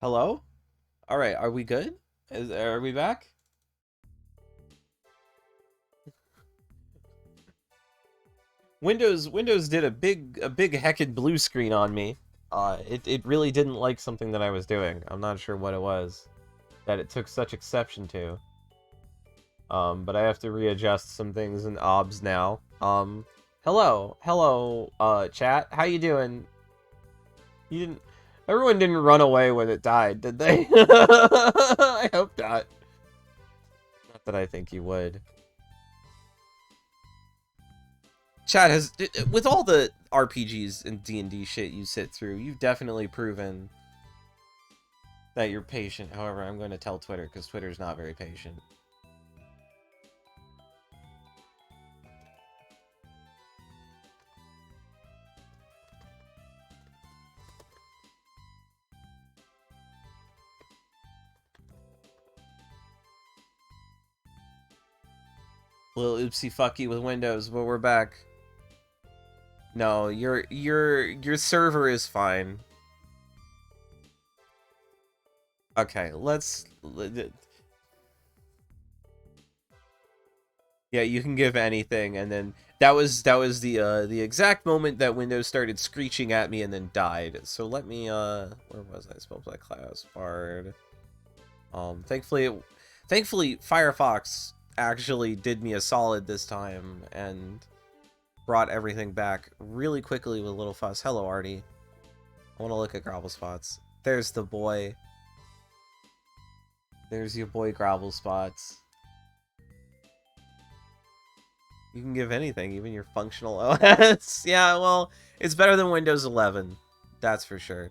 Hello? All right, are we good? Are we back? Windows did a big heckin' blue screen on me. It really didn't like something that I was doing. I'm not sure what it was that it took such exception to. But I have to readjust some things in OBS now. Hello, chat. How you doing? You didn't. Everyone didn't run away when it died, did they? I hope not. Not that I think you would. Chad has, with all the RPGs and D&D shit you sit through, you've definitely proven that you're patient. However, I'm going to tell Twitter because Twitter's not very patient. Little oopsie fucky with Windows, but we're back. No, your server is fine. Okay, yeah, you can give anything, and then that was the exact moment that Windows started screeching at me and then died. So let me where was I? Spell by class bard. Thankfully Firefox actually did me a solid this time and brought everything back really quickly with a little fuss. Hello, Artie. I want to look at Gravel Spots. There's the boy. There's your boy Gravel Spots. You can give anything, even your functional OS. Yeah, well, it's better than Windows 11. That's for sure.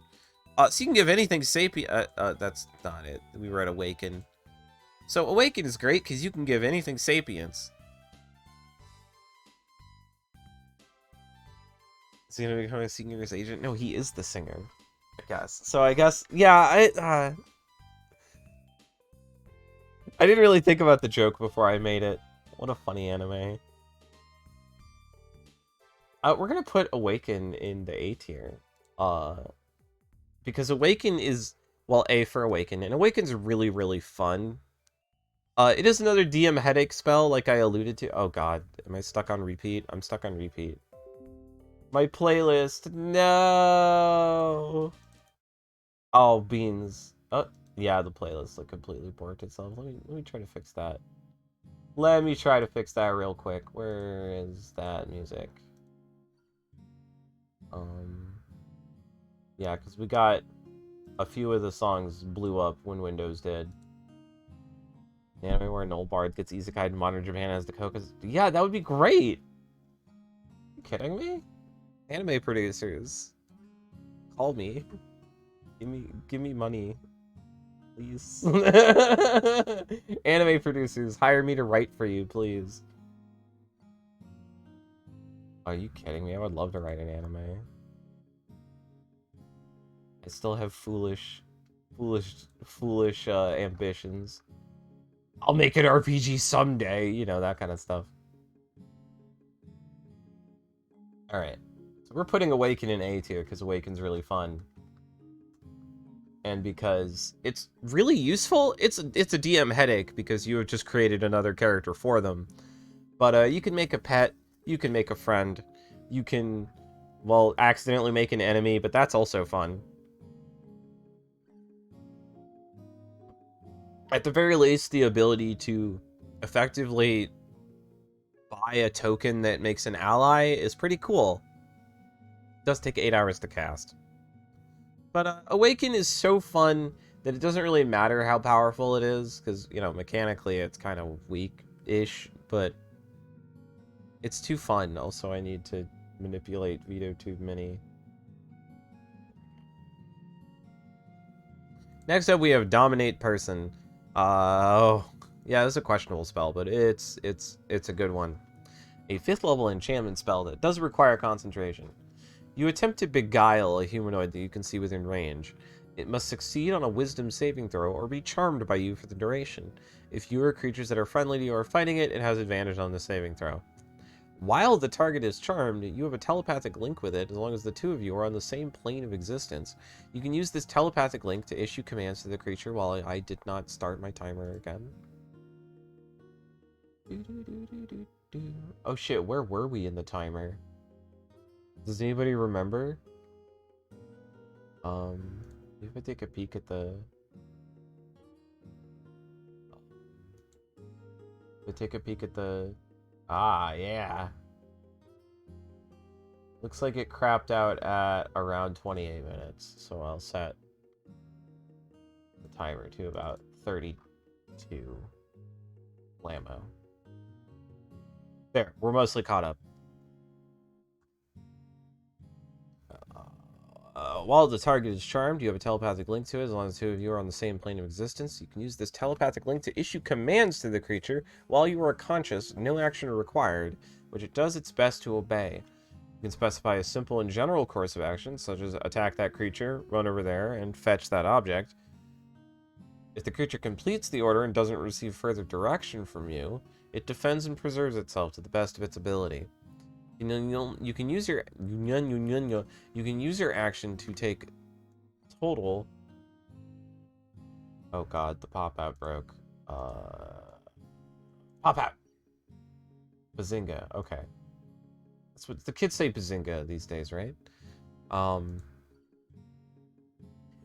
So you can give anything sapient. That's not it. We were at Awaken. So Awaken is great because you can give anything sapience. Is he gonna become a singer's agent? No, he is the singer. I guess. So I guess, yeah. I didn't really think about the joke before I made it. What a funny anime. We're gonna put Awaken in the A tier. Because Awaken is, well, A for Awaken, and Awaken's really, really fun. It is another DM headache spell, like I alluded to. Oh god, am I stuck on repeat? I'm stuck on repeat. My playlist, no! Oh, beans. Oh, yeah, the playlist like completely borked itself. Let me try to fix that. Let me try to fix that real quick. Where is that music? Um, yeah, because we got a few of the songs blew up when Windows did. The anime where an old bard gets isekai in modern Japan as the Kokas. Yeah, that would be great. You kidding me? Anime producers, call me. Give me money, please. Anime producers, hire me to write for you, please. Are you kidding me? I would love to write an anime. I still have foolish ambitions. I'll make an RPG someday, you know, that kind of stuff. All right, so we're putting Awaken in A tier because Awaken's really fun, and because it's really useful. It's a DM headache because you have just created another character for them. But you can make a pet, you can make a friend, you can, well, accidentally make an enemy, but that's also fun. At the very least, the ability to effectively buy a token that makes an ally is pretty cool. It does take 8 hours to cast. But Awaken is so fun that it doesn't really matter how powerful it is, because, you know, mechanically it's kind of weak-ish, but it's too fun. Also, I need to manipulate VidoTube Mini. Next up, we have Dominate Person. Oh, yeah, this is a questionable spell, but it's a good one. A 5th level enchantment spell that does require concentration. You attempt to beguile a humanoid that you can see within range. It must succeed on a wisdom saving throw or be charmed by you for the duration. If you or creatures that are friendly to you are fighting it, it has advantage on the saving throw. While the target is charmed, you have a telepathic link with it as long as the two of you are on the same plane of existence. You can use this telepathic link to issue commands to the creature while I did not start my timer again. Oh shit, where were we in the timer? Does anybody remember? If I take a peek at the... Ah, yeah. Looks like it crapped out at around 28 minutes, so I'll set the timer to about 32. Blammo. There, we're mostly caught up. While the target is charmed, you have a telepathic link to it. As long as the two of you are on the same plane of existence, you can use this telepathic link to issue commands to the creature while you are conscious. No action required, which it does its best to obey. You can specify a simple and general course of action, such as attack that creature, run over there, and fetch that object. If the creature completes the order and doesn't receive further direction from you, it defends and preserves itself to the best of its ability. You can use your action to take total. Oh god, the pop out broke. Pop out. Bazinga. Okay, that's what the kids say. Bazinga these days, right? You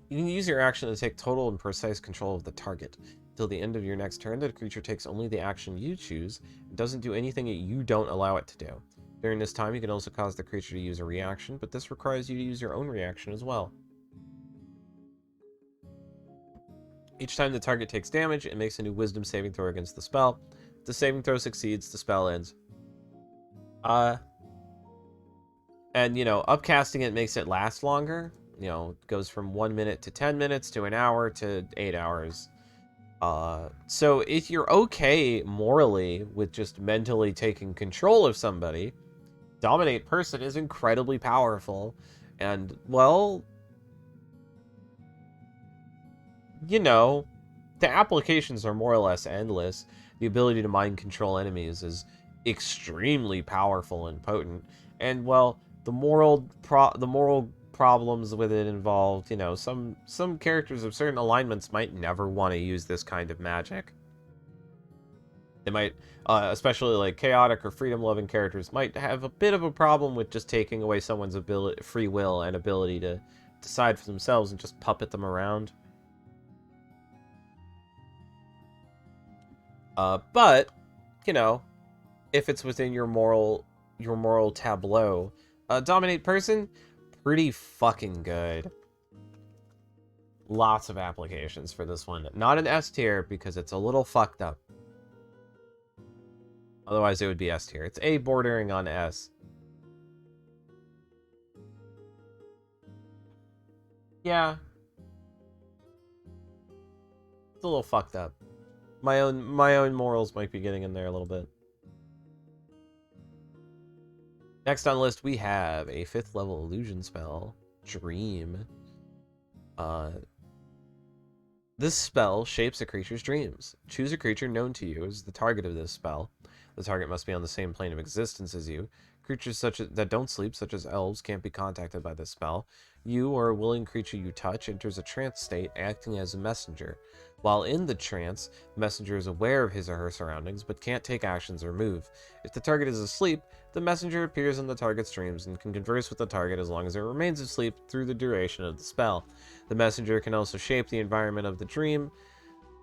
can use your action to take total and precise control of the target. Till the end of your next turn, the creature takes only the action you choose and doesn't do anything that you don't allow it to do. During this time, you can also cause the creature to use a reaction, but this requires you to use your own reaction as well. Each time the target takes damage, it makes a new wisdom saving throw against the spell. If the saving throw succeeds, the spell ends. And, you know, upcasting it makes it last longer. You know, it goes from 1 minute to 10 minutes to an hour to 8 hours. So if you're okay morally with just mentally taking control of somebody, Dominate Person is incredibly powerful. And, well, you know, the applications are more or less endless. The ability to mind control enemies is extremely powerful and potent. And, well, the moral problems with it involved, you know, some characters of certain alignments might never want to use this kind of magic. They might, especially like chaotic or freedom-loving characters, might have a bit of a problem with just taking away someone's free will and ability to decide for themselves and just puppet them around. But, you know, if it's within your moral tableau, Dominate Person, pretty fucking good. Lots of applications for this one. Not an S tier because it's a little fucked up. Otherwise, it would be S tier. It's A bordering on S. Yeah. It's a little fucked up. My own morals might be getting in there a little bit. Next on the list, we have a 5th level illusion spell, Dream. This spell shapes a creature's dreams. Choose a creature known to you as the target of this spell. The target must be on the same plane of existence as you. Creatures that don't sleep, such as elves, can't be contacted by this spell. You or a willing creature you touch enters a trance state, acting as a messenger. While in the trance, the messenger is aware of his or her surroundings, but can't take actions or move. If the target is asleep, the messenger appears in the target's dreams and can converse with the target as long as it remains asleep through the duration of the spell. The messenger can also shape the environment of the dream,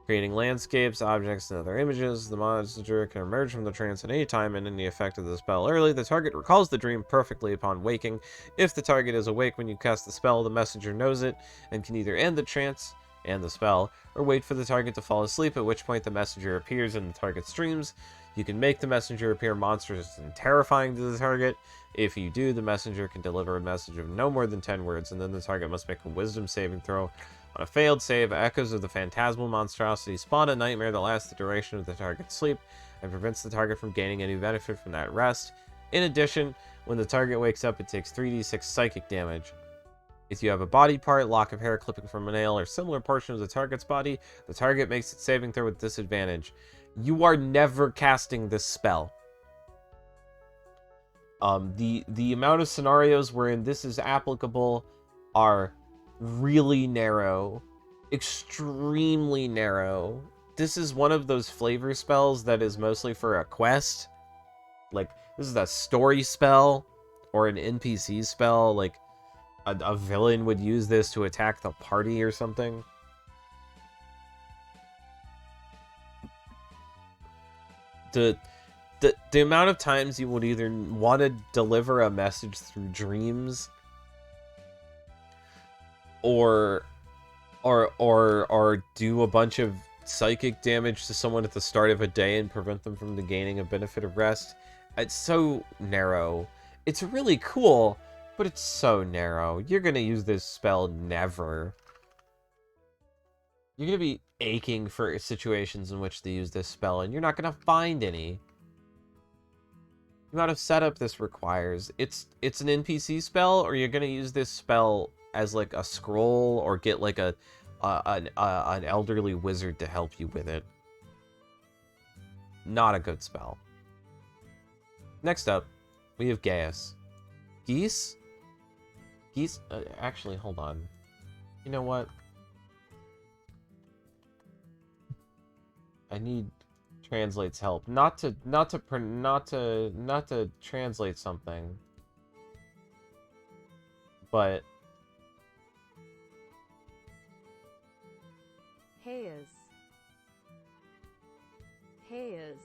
creating landscapes, objects, and other images. The messenger can emerge from the trance at any time and in the effect of the spell early. The target recalls the dream perfectly upon waking. If the target is awake when you cast the spell, the messenger knows it and can either end the trance and the spell, or wait for the target to fall asleep, at which point the messenger appears in the target's dreams. You can make the messenger appear monstrous and terrifying to the target. If you do, the messenger can deliver a message of no more than 10 words, and then the target must make a wisdom saving throw. On a failed save, echoes of the phantasmal monstrosity spawn a nightmare that lasts the duration of the target's sleep and prevents the target from gaining any benefit from that rest. In addition, when the target wakes up, it takes 3d6 psychic damage. If you have a body part, lock of hair clipping from a nail, or similar portion of the target's body, the target makes its saving throw with disadvantage. You are never casting this spell. The amount of scenarios wherein this is applicable are really narrow, extremely narrow. This is one of those flavor spells that is mostly for a quest. Like, this is a story spell or an NPC spell. Like, a villain would use this to attack the party or something. The amount of times you would either want to deliver a message through dreams or do a bunch of psychic damage to someone at the start of a day and prevent them from the gaining a benefit of rest. It's so narrow. It's really cool, but it's so narrow. You're gonna use this spell never. You're gonna be aching for situations in which to use this spell, and you're not gonna find any. The amount of setup this requires. It's an NPC spell, or you're gonna use this spell as like a scroll, or get like an elderly wizard to help you with it. Not a good spell. Next up, we have Gaius. Geese? Geese? Actually, hold on. You know what? I need translates help. Not to translate something. But Hayes. Hayes.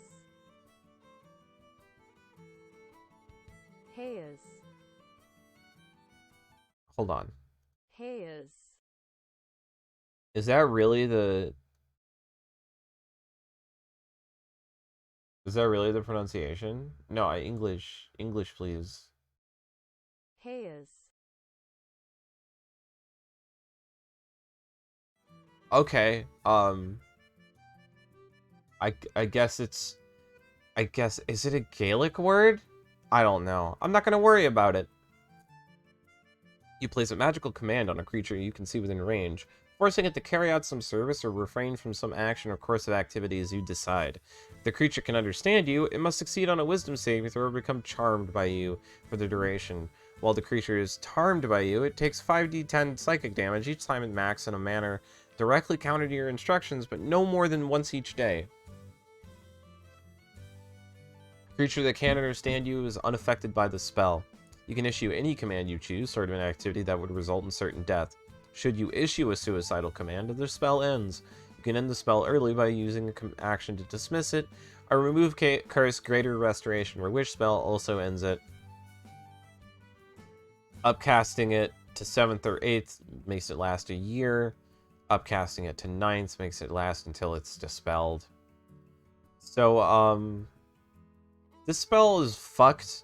Hayes. hold on. Hayes. Is that really the pronunciation? No, English, please. Hayes. Okay, I guess it's, is it a Gaelic word? I don't know. I'm not gonna worry about it. You place a magical command on a creature you can see within range, forcing it to carry out some service or refrain from some action or course of activity as you decide. If the creature can understand you, it must succeed on a wisdom saving throw or become charmed by you for the duration. While the creature is charmed by you, it takes 5d10 psychic damage each time it acts in a manner directly counter to your instructions, but no more than once each day. Creature that can't understand you is unaffected by the spell. You can issue any command you choose, sort of an activity that would result in certain death. Should you issue a suicidal command, the spell ends. You can end the spell early by using an action to dismiss it, or remove curse Greater Restoration, where which spell also ends it. Upcasting it to 7th or 8th makes it last a year. Upcasting it to 9th makes it last until it's dispelled. So, this spell is fucked.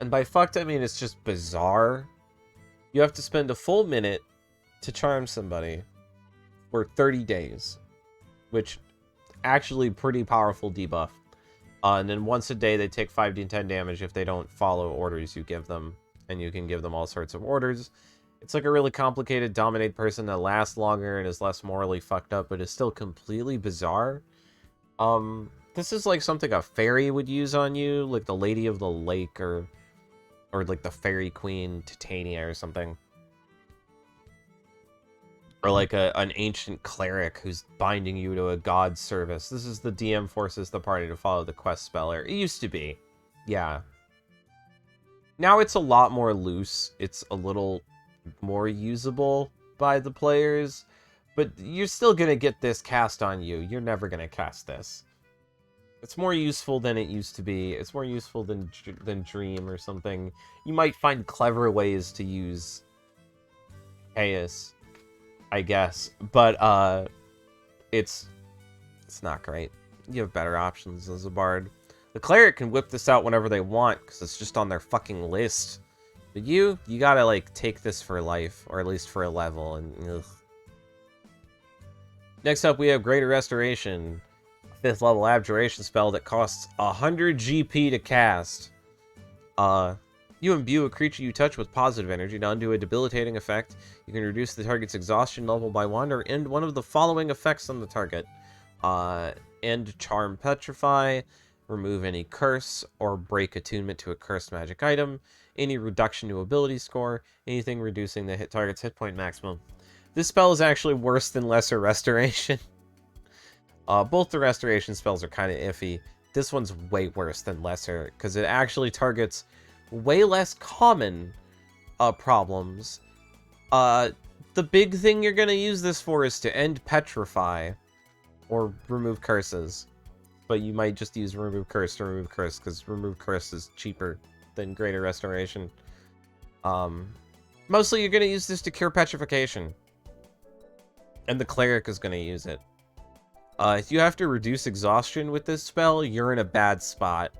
And by fucked, I mean it's just bizarre. You have to spend a full minute to charm somebody for 30 days. Which, actually pretty powerful debuff. And then once a day, they take 5d10 damage if they don't follow orders you give them. And you can give them all sorts of orders. It's like a really complicated dominate person that lasts longer and is less morally fucked up, but is still completely bizarre. This is like something a fairy would use on you, like the Lady of the Lake, or like the Fairy Queen Titania or something. Or like an ancient cleric who's binding you to a god's service. This is the DM forces the party to follow the quest speller. It used to be. Yeah. Now it's a lot more loose. It's a little more usable by the players. But you're still going to get this cast on you. You're never going to cast this. It's more useful than it used to be. It's more useful than Dream or something. You might find clever ways to use Chaos, I guess. But it's not great. You have better options as a bard. The cleric can whip this out whenever they want because it's just on their fucking list. But you gotta like take this for life, or at least for a level. And ugh. Next up, we have Greater Restoration. 5th level abjuration spell that costs 100 GP to cast. You imbue a creature you touch with positive energy to undo a debilitating effect. You can reduce the target's exhaustion level by 1 or end one of the following effects on the target. End Charm Petrify, remove any curse or break attunement to a cursed magic item, any reduction to ability score, anything reducing the target's hit point maximum. This spell is actually worse than Lesser Restoration. Both the restoration spells are kind of iffy. This one's way worse than Lesser, because it actually targets way less common problems. The big thing you're going to use this for is to end Petrify, or remove curses. But you might just use remove curse to remove curse, because remove curse is cheaper than Greater Restoration. Mostly you're going to use this to cure Petrification. And the Cleric is going to use it. If you have to reduce exhaustion with this spell, you're in a bad spot.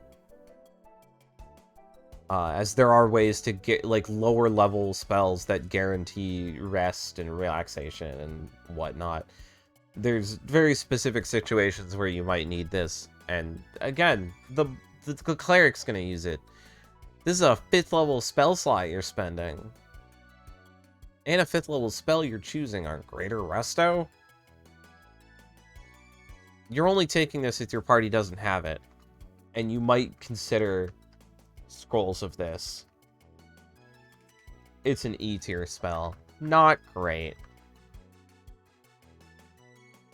As there are ways to get, like, lower level spells that guarantee rest and relaxation and whatnot. There's very specific situations where you might need this. And, again, the Cleric's gonna use it. This is a 5th level spell slot you're spending. And a 5th level spell you're choosing on Greater Resto? You're only taking this if your party doesn't have it. And you might consider Scrolls of this. It's an E tier spell. Not great.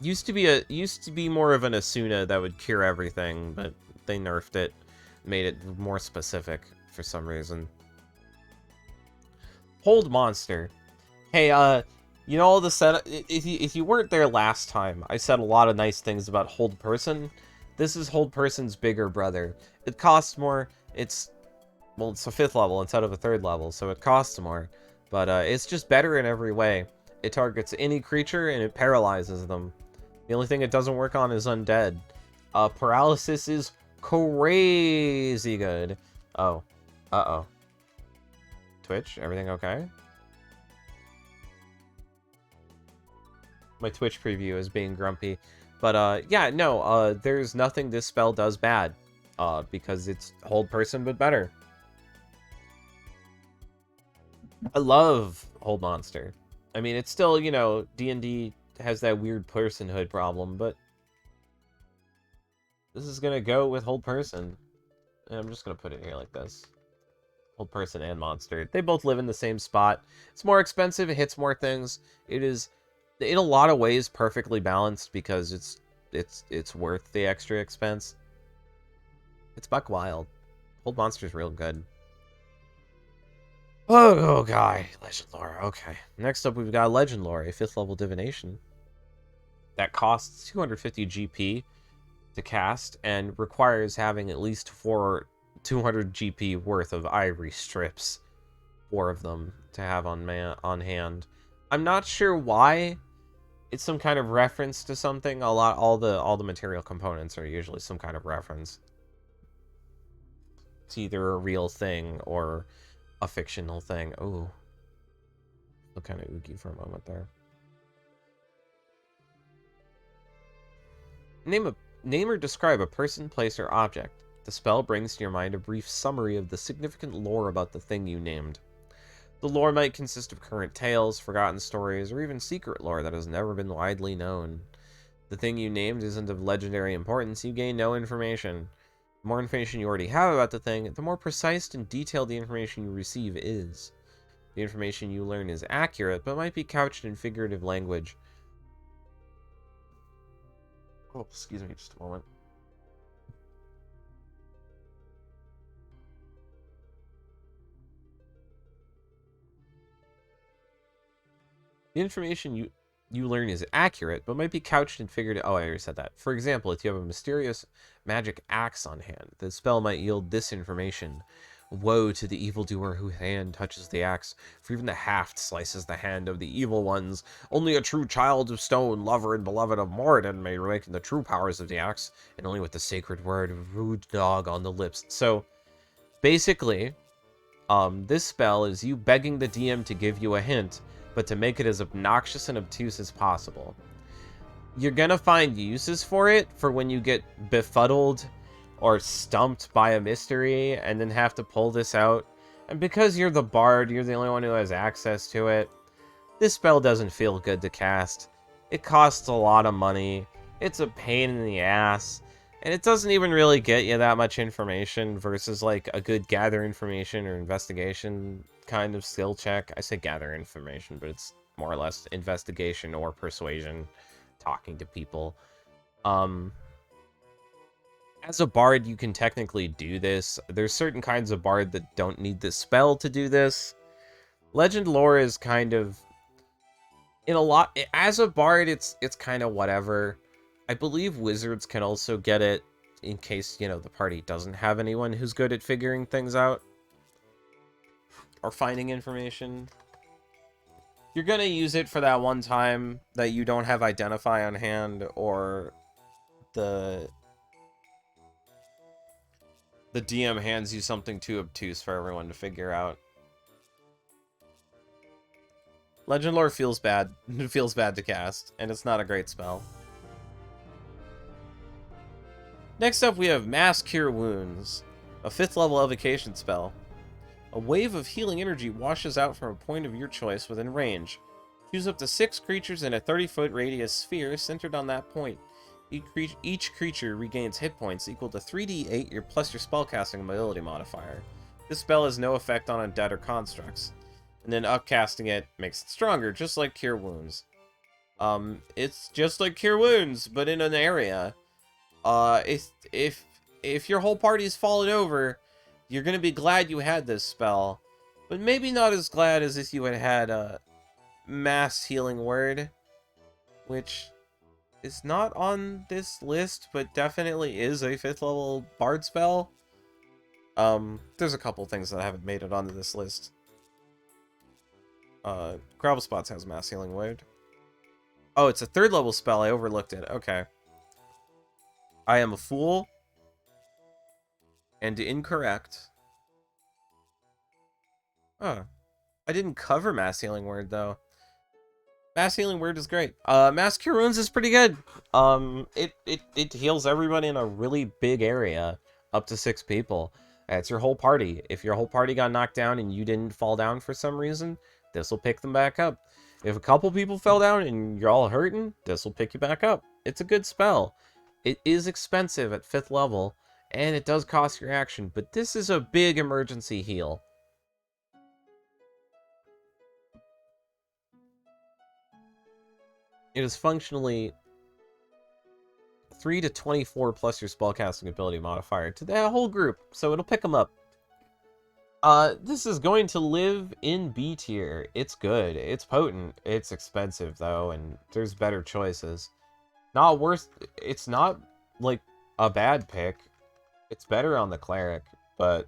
Used to be more of an Asuna that would cure everything, but they nerfed it, made it more specific for some reason. Hold Monster. Hey, you know all the setup. If you weren't there last time, I said a lot of nice things about Hold Person. This is Hold Person's bigger brother. It costs more. Well, it's a 5th level instead of a 3rd level, so it costs more. But it's just better in every way. It targets any creature, and it paralyzes them. The only thing it doesn't work on is undead. Paralysis is crazy good. Oh. Uh-oh. Twitch, everything okay? My Twitch preview is being grumpy. But, yeah, no, there's nothing this spell does bad. Because it's Hold Person, but better. I love Hold Monster. I mean, it's still, you know, D&D has that weird personhood problem, but this is gonna go with Hold Person. And I'm just gonna put it here like this. Hold Person and Monster. They both live in the same spot. It's more expensive, it hits more things. It is, in a lot of ways, perfectly balanced because it's worth the extra expense. It's Buck Wild. Hold Monster's real good. Oh, God. Legend Lore. Okay. Next up, we've got Legend Lore, a 5th level divination. That costs 250 GP to cast and requires having at least 200 GP worth of Ivory strips. 4 of them to have on hand. I'm not sure why. It's some kind of reference to something. All the material components are usually some kind of reference. It's either a real thing or a fictional thing. Ooh. Look kind of oogie for a moment there. Name or describe a person, place, or object. The spell brings to your mind a brief summary of the significant lore about the thing you named. The lore might consist of current tales, forgotten stories, or even secret lore that has never been widely known. The thing you named isn't of legendary importance, you gain no information. The more information you already have about the thing, the more precise and detailed the information you receive is. The information you learn is accurate, but might be couched in figurative language. Oh, excuse me just a moment. The information you learn is accurate, but might be couched in figurative... Oh, I already said that. For example, if you have a mysterious magic axe on hand, the spell might yield this information. Woe to the evildoer whose hand touches the axe, for even the haft slices the hand of the evil ones. Only a true child of stone, lover and beloved of Moradin, may awaken the true powers of the axe, and only with the sacred word of rude dog on the lips. So, basically, this spell is you begging the DM to give you a hint, but to make it as obnoxious and obtuse as possible. You're gonna find uses for it for when you get befuddled or stumped by a mystery and then have to pull this out. And because you're the bard, you're the only one who has access to it. This spell doesn't feel good to cast. It costs a lot of money. It's a pain in the ass. And it doesn't even really get you that much information versus like a good gather information or investigation kind of skill check. I say gather information, but it's more or less investigation or persuasion, talking to people. As a bard, you can technically do this. There's certain kinds of bard that don't need the spell to do this. Legend lore is kind of in a lot as a bard, it's kind of whatever. I believe wizards can also get it in case, you know, the party doesn't have anyone who's good at figuring things out or finding information. You're gonna use it for that one time that you don't have identify on hand, or the DM hands you something too obtuse for everyone to figure out. Legend lore feels bad. It feels bad to cast, and it's not a great spell. Next up, we have Mass Cure Wounds, a 5th level evocation spell. A wave of healing energy washes out from a point of your choice within range. Choose up to 6 creatures in a 30-foot radius sphere centered on that point. Each creature regains hit points equal to 3d8 plus your spellcasting ability modifier. This spell has no effect on undead or constructs, and then upcasting it makes it stronger, just like Cure Wounds. It's just like Cure Wounds, but in an area. If your whole party's fallen over, you're gonna be glad you had this spell, but maybe not as glad as if you had had a Mass Healing Word, which is not on this list, but definitely is a 5th level bard spell. There's a couple things that haven't made it onto this list. Gravel Spots has Mass Healing Word. Oh, it's a 3rd level spell. I overlooked it. Okay. I am a fool and incorrect. Oh, I didn't cover Mass Healing Word though. Mass Healing Word is great. Mass Cure Wounds is pretty good. It heals everybody in a really big area, up to 6 people. That's your whole party. If your whole party got knocked down and you didn't fall down for some reason, this will pick them back up. If a couple people fell down and you're all hurting, this will pick you back up. It's a good spell. It is expensive at 5th level, and it does cost your action, but this is a big emergency heal. It is functionally 3 to 24 plus your spellcasting ability modifier to the whole group, so it'll pick them up. This is going to live in B tier. It's good. It's potent. It's expensive, though, and there's better choices. Not worth... It's not, like, a bad pick. It's better on the cleric, but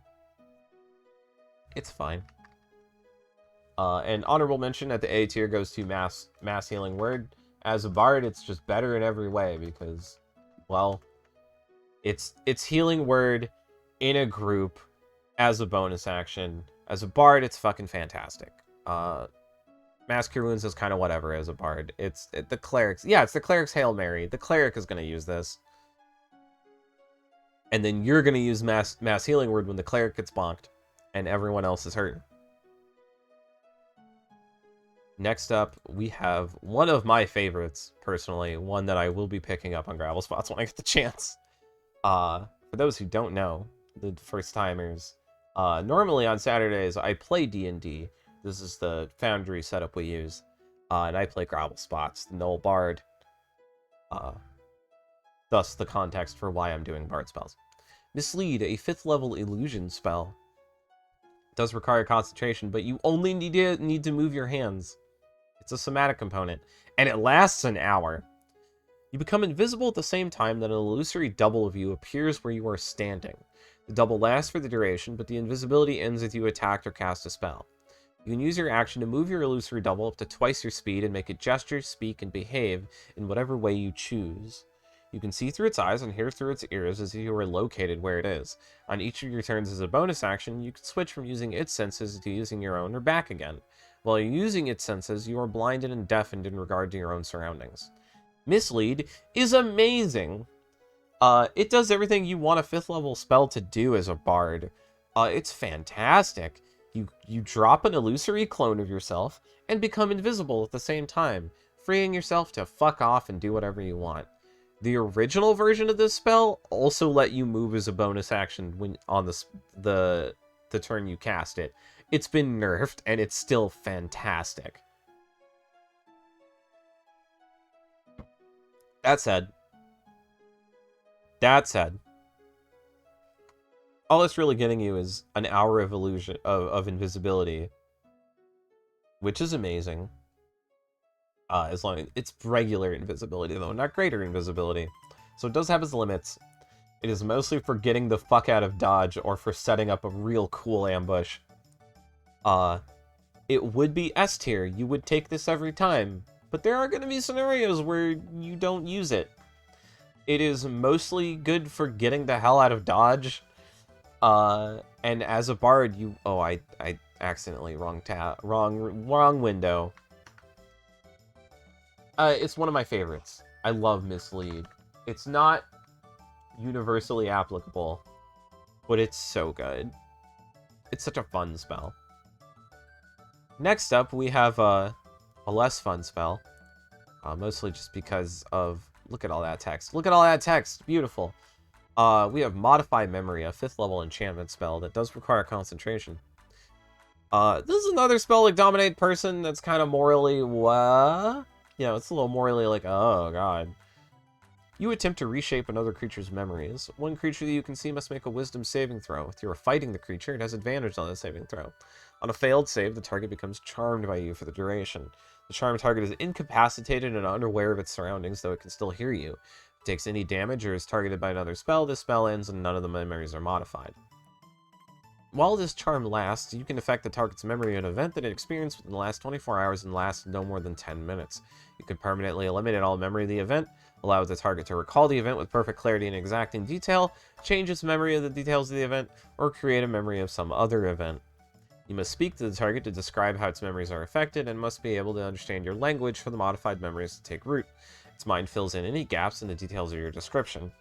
it's fine. And honorable mention at the A tier goes to Mass Healing Word. As a bard, it's just better in every way because, well, it's Healing Word in a group as a bonus action. As a bard, it's fucking fantastic. Mass Cure Wounds is kind of whatever as a bard. The cleric's... Yeah, it's the cleric's Hail Mary. The cleric is going to use this. And then you're going to use Mass Healing Word when the cleric gets bonked and everyone else is hurt. Next up, we have one of my favorites, personally. One that I will be picking up on Gravel Spots when I get the chance. For those who don't know, the first-timers, normally on Saturdays, I play D&D. This is the Foundry setup we use. And I play Gravel Spots, the Null Bard. Thus, the context for why I'm doing Bard spells. Mislead, a 5th level illusion spell. It does require concentration, but you only need to move your hands. It's a somatic component, and it lasts an hour. You become invisible at the same time that an illusory double of you appears where you are standing. The double lasts for the duration, but the invisibility ends if you attack or cast a spell. You can use your action to move your illusory double up to twice your speed and make it gesture, speak, and behave in whatever way you choose. You can see through its eyes and hear through its ears as if you were located where it is. On each of your turns as a bonus action, you can switch from using its senses to using your own or back again. While you're using its senses, you are blinded and deafened in regard to your own surroundings. Mislead is amazing. It does everything you want a 5th level spell to do as a bard. It's fantastic. You drop an illusory clone of yourself and become invisible at the same time, freeing yourself to fuck off and do whatever you want. The original version of this spell also let you move as a bonus action when on the turn you cast it. It's been nerfed, and it's still fantastic. That said, all it's really getting you is an hour of illusion of invisibility, which is amazing. As long as it's regular invisibility though, not greater invisibility. So it does have its limits. It is mostly for getting the fuck out of dodge or for setting up a real cool ambush. It would be S tier. You would take this every time, but there are going to be scenarios where you don't use it. It is mostly good for getting the hell out of dodge. And as a bard, you... Oh, I accidentally wrong window. It's one of my favorites. I love Mislead. It's not universally applicable, but it's so good. It's such a fun spell. Next up, we have a less fun spell. Mostly just because of... Look at all that text. Look at all that text. Beautiful. We have Modify Memory, a 5th level enchantment spell that does require concentration. This is another spell like Dominate Person that's kind of morally, what? You know, it's a little morally like, oh god. You attempt to reshape another creature's memories. One creature that you can see must make a wisdom saving throw. If you are fighting the creature, it has advantage on the saving throw. On a failed save, the target becomes charmed by you for the duration. The charmed target is incapacitated and unaware of its surroundings, though it can still hear you. If it takes any damage or is targeted by another spell, this spell ends and none of the memories are modified. While this charm lasts, you can affect the target's memory of an event that it experienced within the last 24 hours and lasts no more than 10 minutes. You can permanently eliminate all memory of the event, allow the target to recall the event with perfect clarity and exacting detail, change its memory of the details of the event, or create a memory of some other event. You must speak to the target to describe how its memories are affected, and must be able to understand your language for the modified memories to take root. Its mind fills in any gaps in the details of your description.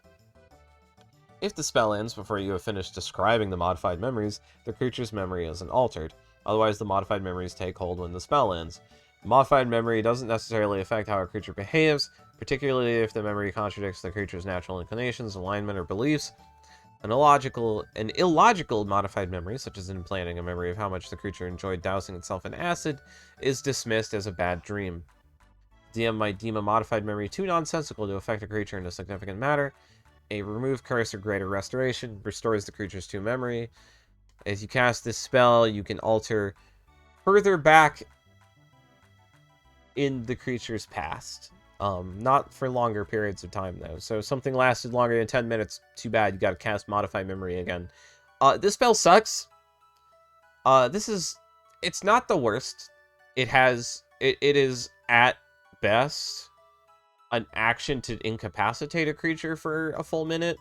If the spell ends before you have finished describing the modified memories, the creature's memory isn't altered. Otherwise, the modified memories take hold when the spell ends. The modified memory doesn't necessarily affect how a creature behaves, particularly if the memory contradicts the creature's natural inclinations, alignment, or beliefs. An illogical modified memory, such as implanting a memory of how much the creature enjoyed dousing itself in acid, is dismissed as a bad dream. DM might deem a modified memory too nonsensical to affect a creature in a significant manner. A remove curse or greater restoration restores the creature's to memory. As you cast this spell, you can alter further back in the creature's past. Not for longer periods of time, though. So if something lasted longer than 10 minutes, too bad, you gotta cast Modify Memory again. This spell sucks. It's not the worst. It is, at best, an action to incapacitate a creature for a full minute.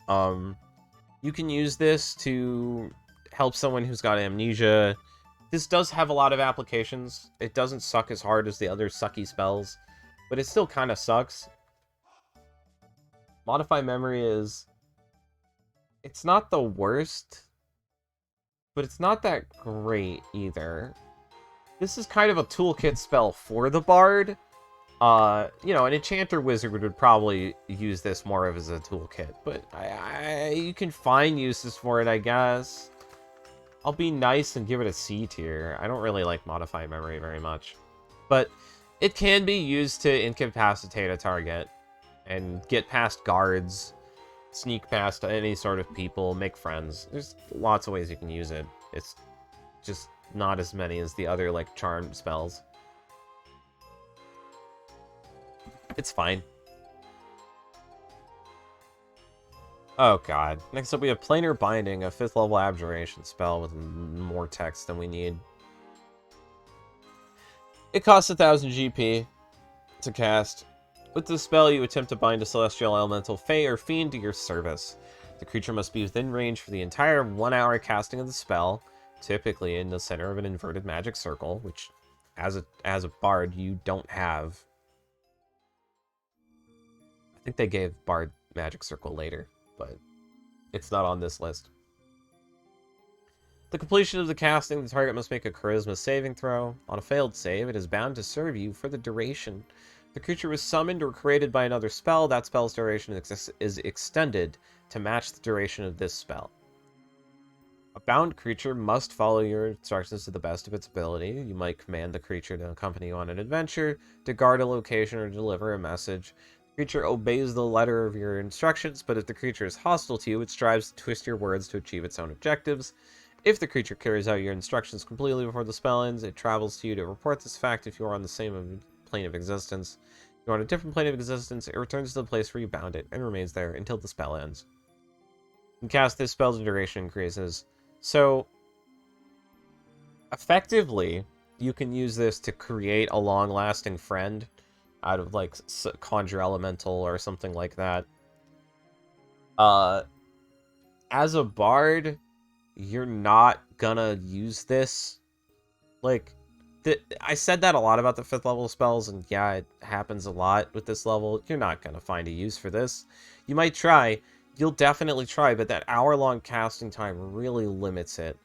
You can use this to help someone who's got amnesia. This does have a lot of applications. It doesn't suck as hard as the other sucky spells, but it still kind of sucks. Modify Memory it's not the worst, but it's not that great either. This is kind of a toolkit spell for the bard. You know, an enchanter wizard would probably use this more of as a toolkit, but you can find uses for it, I guess. I'll be nice and give it a C tier. I don't really like Modify Memory very much, but it can be used to incapacitate a target and get past guards, sneak past any sort of people, make friends. There's lots of ways you can use it. It's just not as many as the other, like, charm spells. It's fine. Oh god. Next up we have Planar Binding, a 5th level abjuration spell with more text than we need. It costs 1000 GP to cast. With this spell, you attempt to bind a celestial elemental, fey, or fiend to your service. The creature must be within range for the entire 1 hour casting of the spell, typically in the center of an inverted magic circle, which, as a bard, you don't have. I think they gave Bard Magic Circle later, but it's not on this list. The completion of the casting, the target must make a charisma saving throw. On a failed save, it is bound to serve you for the duration. If the creature was summoned or created by another spell, that spell's duration is extended to match the duration of this spell. A bound creature must follow your instructions to the best of its ability. You might command the creature to accompany you on an adventure, to guard a location, or deliver a message. The creature obeys the letter of your instructions, but if the creature is hostile to you, it strives to twist your words to achieve its own objectives. If the creature carries out your instructions completely before the spell ends, it travels to you to report this fact if you are on the same plane of existence. If you are on a different plane of existence, it returns to the place where you bound it, and remains there until the spell ends. You can cast this spell's duration increases. So, effectively, you can use this to create a long-lasting friend out of, like, Conjure Elemental or something like that. As a bard, you're not gonna use this. Like, I said that a lot about the 5th level spells, and yeah, it happens a lot with this level. You're not gonna find a use for this. You might try. You'll definitely try, but that hour-long casting time really limits it.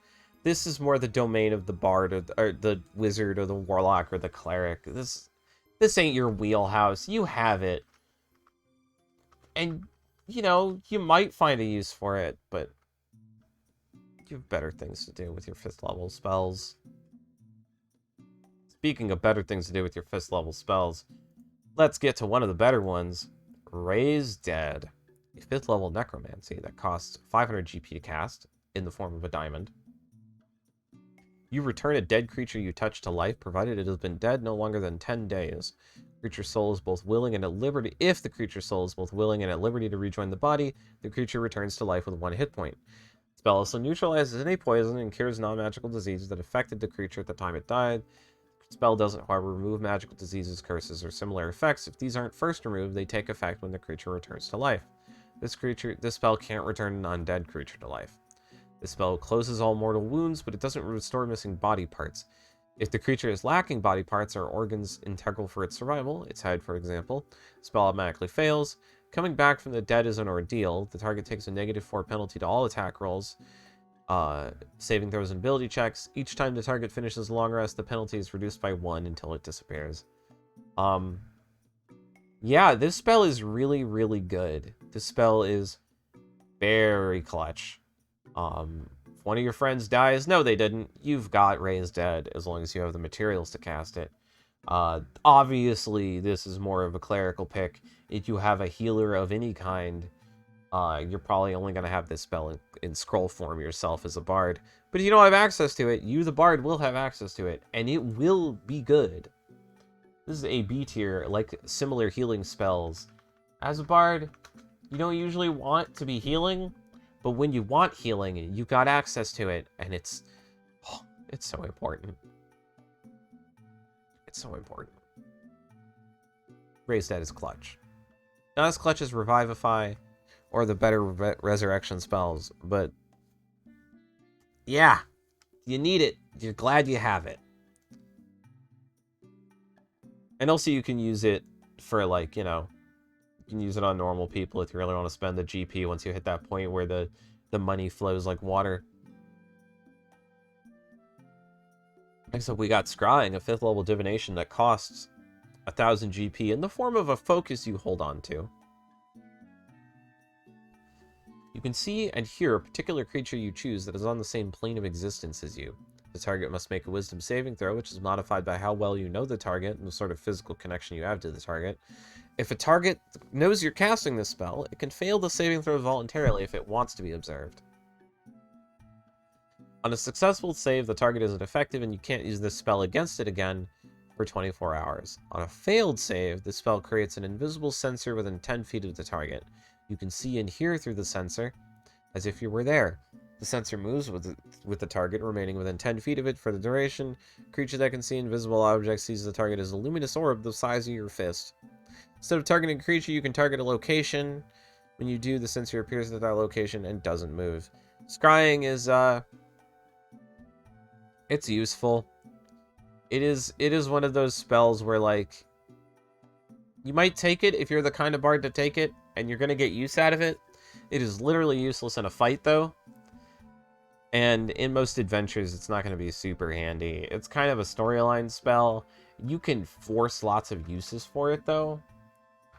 This is more the domain of the bard, or the wizard, or the warlock, or the cleric. This ain't your wheelhouse. You have it. And, you know, you might find a use for it, but you have better things to do with your 5th level spells. Speaking of better things to do with your 5th level spells, let's get to one of the better ones. Raise Dead. A 5th level necromancy that costs 500 GP to cast, in the form of a diamond. You return a dead creature you touch to life, provided it has been dead no longer than 10 days. Creature's soul is both willing and at liberty. If the creature's soul is both willing and at liberty to rejoin the body, the creature returns to life with 1 hit point. The spell also neutralizes any poison and cures non-magical diseases that affected the creature at the time it died. The spell doesn't, however, remove magical diseases, curses, or similar effects. If these aren't first removed, they take effect when the creature returns to life. This spell can't return an undead creature to life. This spell closes all mortal wounds, but it doesn't restore missing body parts. If the creature is lacking body parts or organs integral for its survival, its head, for example, the spell automatically fails. Coming back from the dead is an ordeal. The target takes a -4 penalty to all attack rolls, saving throws, and ability checks. Each time the target finishes a long rest, the penalty is reduced by 1 until it disappears. Yeah, this spell is really, really good. This spell is very clutch. If one of your friends dies, no, they didn't. You've got Raise Dead, as long as you have the materials to cast it. Obviously, this is more of a clerical pick. If you have a healer of any kind, you're probably only going to have this spell in scroll form yourself as a bard. But if you don't have access to it, you, the bard, will have access to it, and it will be good. This is a B tier, like similar healing spells. As a bard, you don't usually want to be healing, but when you want healing, you got access to it, and it's so important. It's so important. Raise Dead is clutch. Not as clutch as Revivify or the better resurrection spells, but yeah, you need it. You're glad you have it. And also you can use it for, like, you know, you can use it on normal people if you really want to spend the GP once you hit that point where the money flows like water. Next up, we got Scrying, a 5th level divination that costs 1000 GP in the form of a focus you hold on to. You can see and hear a particular creature you choose that is on the same plane of existence as you. The target must make a wisdom saving throw, which is modified by how well you know the target and the sort of physical connection you have to the target. If a target knows you're casting this spell, it can fail the saving throw voluntarily if it wants to be observed. On a successful save, the target isn't effective and you can't use this spell against it again for 24 hours. On a failed save, the spell creates an invisible sensor within 10 feet of the target. You can see and hear through the sensor as if you were there. The sensor moves with the target remaining within 10 feet of it for the duration. Creature that can see invisible objects sees the target as a luminous orb the size of your fist. Instead of targeting a creature, you can target a location. When you do, the sensor appears at that location and doesn't move. Scrying is, it's useful. It is one of those spells where, like, you might take it if you're the kind of bard to take it, and you're going to get use out of it. It is literally useless in a fight, though. And in most adventures, it's not going to be super handy. It's kind of a storyline spell. You can force lots of uses for it, though.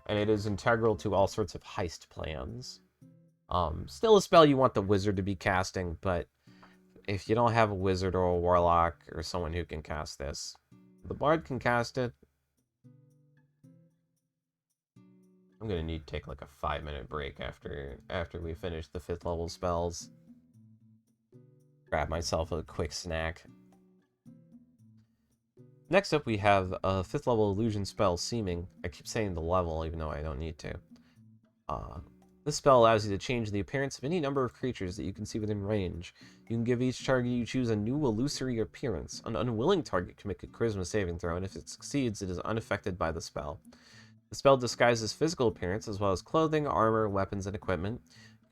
And it is integral to all sorts of heist plans. Still a spell you want the wizard to be casting, but if you don't have a wizard or a warlock or someone who can cast this, the bard can cast it. I'm going to need to take like a 5-minute break after we finish the 5th level spells. Grab myself a quick snack. Next up, we have a 5th level illusion spell, Seeming. I keep saying the level, even though I don't need to. This spell allows you to change the appearance of any number of creatures that you can see within range. You can give each target you choose a new illusory appearance. An unwilling target can make a charisma saving throw, and if it succeeds, it is unaffected by the spell. The spell disguises physical appearance as well as clothing, armor, weapons, and equipment.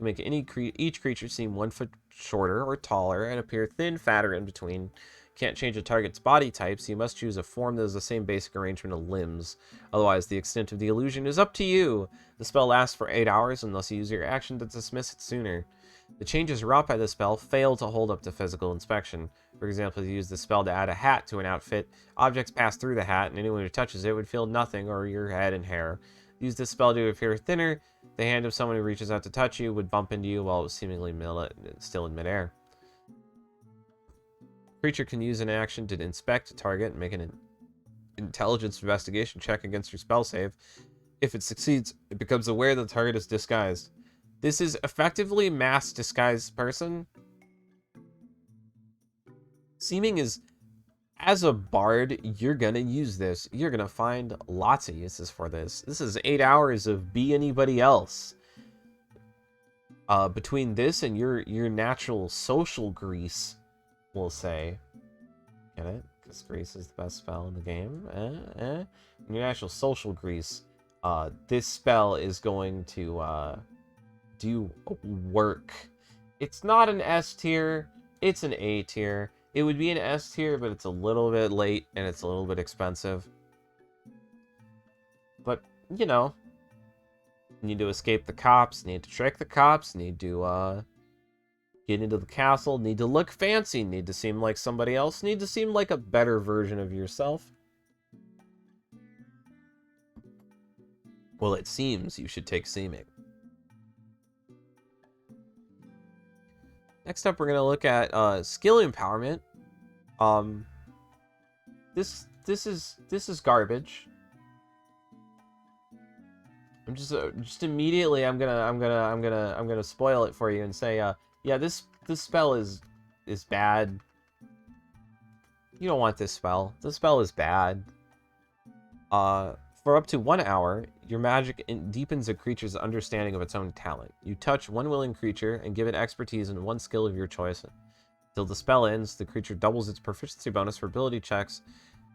You can make each creature seem 1 foot shorter or taller and appear thin, fat, or in between. Can't change a target's body type, so you must choose a form that has the same basic arrangement of limbs. Otherwise, the extent of the illusion is up to you. The spell lasts for 8 hours unless you use your action to dismiss it sooner. The changes wrought by the spell fail to hold up to physical inspection. For example, if you use the spell to add a hat to an outfit, objects pass through the hat, and anyone who touches it would feel nothing or your head and hair. Use this spell to appear thinner. The hand of someone who reaches out to touch you would bump into you while it was seemingly still in midair. Creature can use an action to inspect a target and make an intelligence investigation check against your spell save. If it succeeds, it becomes aware that the target is disguised. This is effectively mass disguised person. Seeming is, as a bard, you're gonna use this. You're gonna find lots of uses for this. This is 8 hours of be anybody else. Between this and your natural social grease, we'll say. Get it? Because grease is the best spell in the game. Your natural social grease. This spell is going to do work. It's not an S tier. It's an A tier. It would be an S tier, but it's a little bit late and it's a little bit expensive. But, you know, need to escape the cops, need to trick the cops, need to get into the castle, need to look fancy, need to seem like somebody else, need to seem like a better version of yourself. Well, it seems you should take Seeming. Next up, we're going to look at skill empowerment. This is garbage. I'm just immediately I'm gonna spoil it for you and say yeah, this spell is bad. You don't want this spell. This spell is bad. For up to 1 hour, your magic deepens a creature's understanding of its own talent. You touch one willing creature and give it expertise in one skill of your choice. Till the spell ends, the creature doubles its proficiency bonus for ability checks.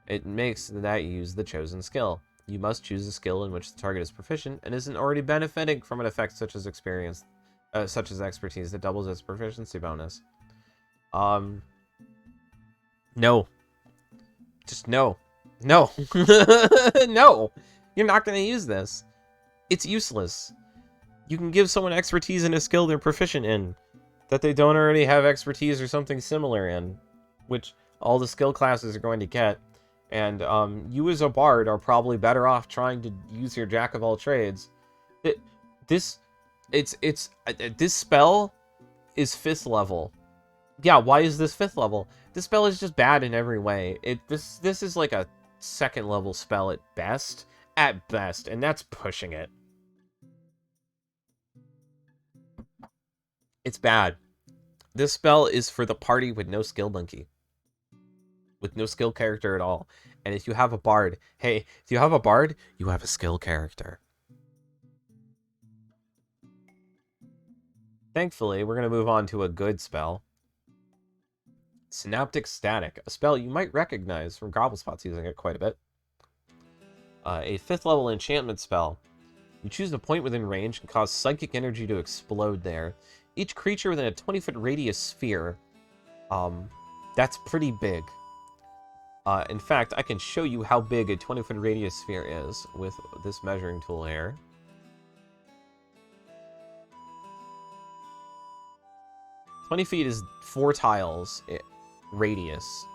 It makes that use the chosen skill. You must choose a skill in which the target is proficient and isn't already benefiting from an effect such as expertise that doubles its proficiency bonus. No. Just no. No. No. You're not going to use this. It's useless. You can give someone expertise in a skill they're proficient in, that they don't already have expertise or something similar in, which all the skill classes are going to get. And you as a bard are probably better off trying to use your jack of all trades. This spell is 5th level. Yeah, why is this 5th level? This spell is just bad in every way. This is like a 2nd level spell at best, and that's pushing it. It's bad. This spell is for the party with no skill monkey. With no skill character at all. And if you have a bard, hey, if you have a bard, you have a skill character. Thankfully, we're going to move on to a good spell. Synaptic Static, a spell you might recognize from Gobblespot's using it quite a bit. A 5th level enchantment spell. You choose a point within range and cause psychic energy to explode there. Each creature within a 20-foot radius sphere. That's pretty big. In fact, I can show you how big a 20-foot radius sphere is with this measuring tool here. 20 feet is 4 tiles radius.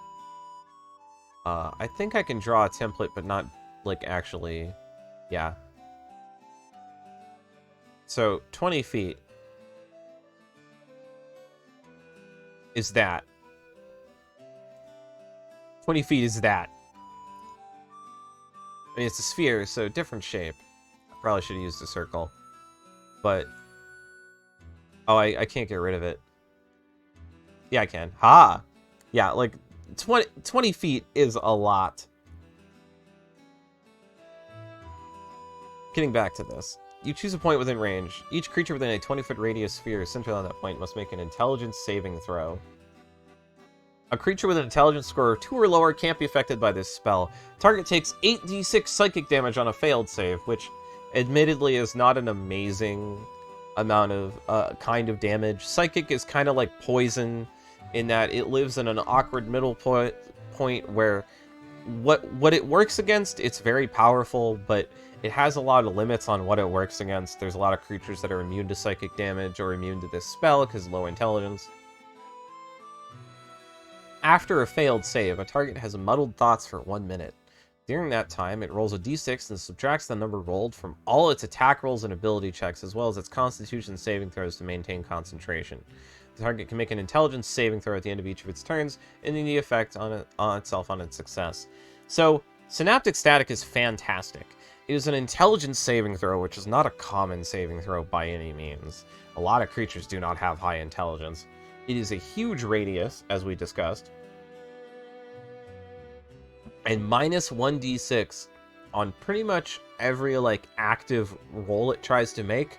I think I can draw a template, but not, like, actually... Yeah. So, 20 feet is that. 20 feet is that. I mean, it's a sphere, so different shape. I probably should have used a circle. But... Oh, I can't get rid of it. Yeah, I can. Ha! Yeah, like, 20 feet is a lot. Getting back to this. You choose a point within range. Each creature within a 20-foot radius sphere centered on that point must make an intelligence saving throw. A creature with an intelligence score of 2 or lower can't be affected by this spell. Target takes 8d6 psychic damage on a failed save, which admittedly is not an amazing amount of kind of damage. Psychic is kind of like poison in that it lives in an awkward middle point where what it works against, it's very powerful, but it has a lot of limits on what it works against. There's a lot of creatures that are immune to psychic damage or immune to this spell because low intelligence. After a failed save, a target has muddled thoughts for 1 minute. During that time, it rolls a d6 and subtracts the number rolled from all its attack rolls and ability checks, as well as its constitution saving throws to maintain concentration. The target can make an intelligence saving throw at the end of each of its turns, ending the effect on itself on its success. So, Synaptic Static is fantastic. It is an intelligence saving throw, which is not a common saving throw by any means. A lot of creatures do not have high intelligence. It is a huge radius, as we discussed. And minus 1d6 on pretty much every, like, active roll it tries to make.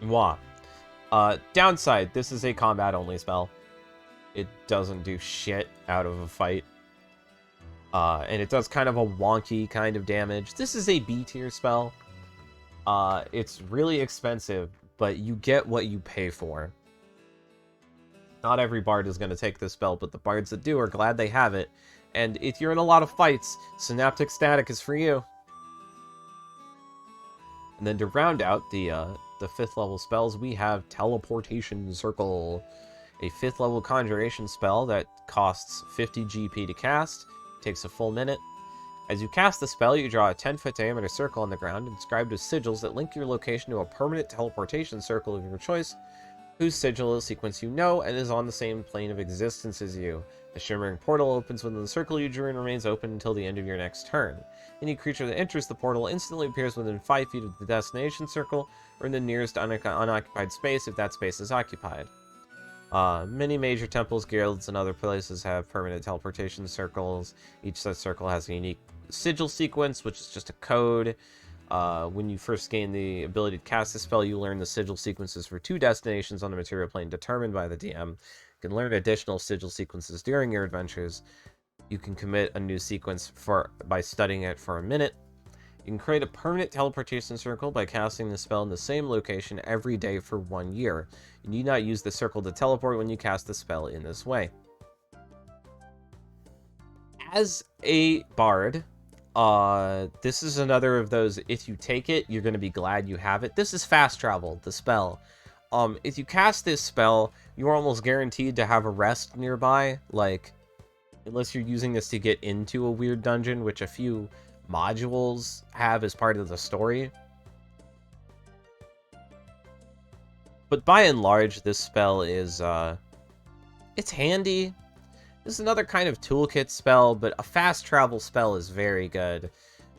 Mwah. Downside, this is a combat-only spell. It doesn't do shit out of a fight. And it does kind of a wonky kind of damage. This is a B-tier spell. It's really expensive, but you get what you pay for. Not every bard is going to take this spell, but the bards that do are glad they have it. And if you're in a lot of fights, Synaptic Static is for you. And then to round out the 5th level spells, we have Teleportation Circle. A 5th level conjuration spell that costs 50 GP to cast, takes a full minute. As you cast the spell, you draw a 10-foot diameter circle on the ground inscribed with sigils that link your location to a permanent teleportation circle of your choice, whose sigil is a sequence you know and is on the same plane of existence as you. The shimmering portal opens within the circle you drew and remains open until the end of your next turn. Any creature that enters the portal instantly appears within 5 feet of the destination circle, or in the nearest unoccupied space if that space is occupied. Many major temples, guilds, and other places have permanent teleportation circles. Each such circle has a unique sigil sequence, which is just a code. When you first gain the ability to cast the spell, you learn the sigil sequences for 2 destinations on the material plane determined by the DM. You can learn additional sigil sequences during your adventures. You can commit a new sequence by studying it for a minute. You can create a permanent teleportation circle by casting the spell in the same location every day for 1 year. You need not use the circle to teleport when you cast the spell in this way. As a bard, this is another of those, if you take it, you're going to be glad you have it. This is fast travel, the spell. If you cast this spell, you're almost guaranteed to have a rest nearby, like, unless you're using this to get into a weird dungeon, which a few modules have as part of the story. But by and large, this spell is, it's handy. This is another kind of toolkit spell, but a fast travel spell is very good.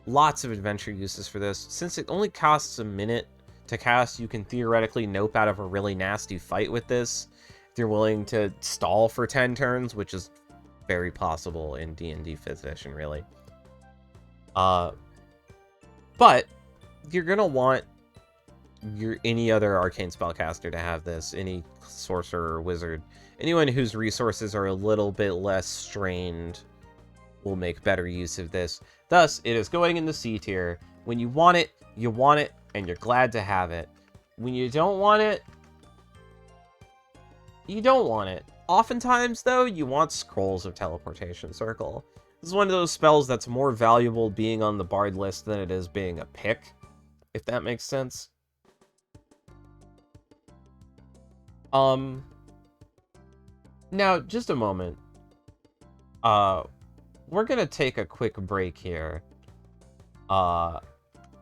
Lots of adventure uses for this. Since it only costs a minute to cast, you can theoretically nope out of a really nasty fight with this. If you're willing to stall for 10 turns, which is very possible in D&D 5th edition, really. But you're gonna want any other arcane spellcaster to have this, any sorcerer or wizard. Anyone whose resources are a little bit less strained will make better use of this. Thus, it is going in the C tier. When you want it, and you're glad to have it. When you don't want it, you don't want it. Oftentimes, though, you want Scrolls of Teleportation Circle. This is one of those spells that's more valuable being on the Bard list than it is being a pick, if that makes sense. Now, just a moment. Uh, we're gonna take a quick break here.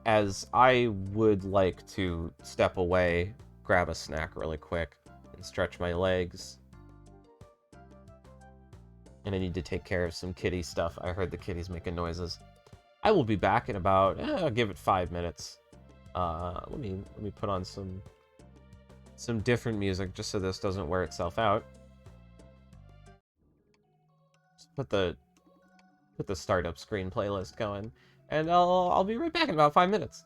As I would like to step away, grab a snack really quick, and stretch my legs. And I need to take care of some kitty stuff. I heard the kitties making noises. I will be back in about, I'll give it 5 minutes. Let me put on some different music just so this doesn't wear itself out. Just put the startup screen playlist going, and I'll be right back in about 5 minutes.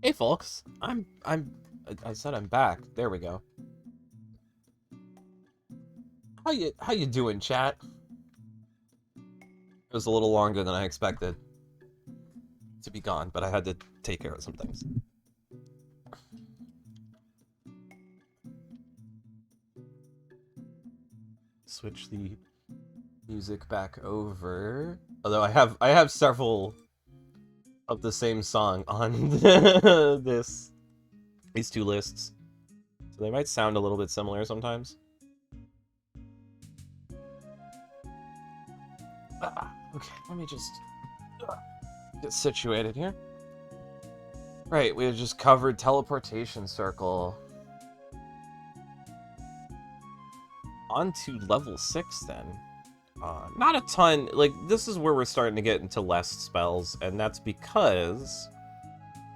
Hey folks, I said I'm back. There we go. How you doing, chat? It was a little longer than I expected to be gone, but I had to take care of some things. Switch the music back over. Although I have several of the same song on these two lists. So they might sound a little bit similar sometimes. Okay, let me just get situated here. Right, we have just covered Teleportation Circle. On to level 6 then. Not a ton, like, this is where we're starting to get into less spells, and that's because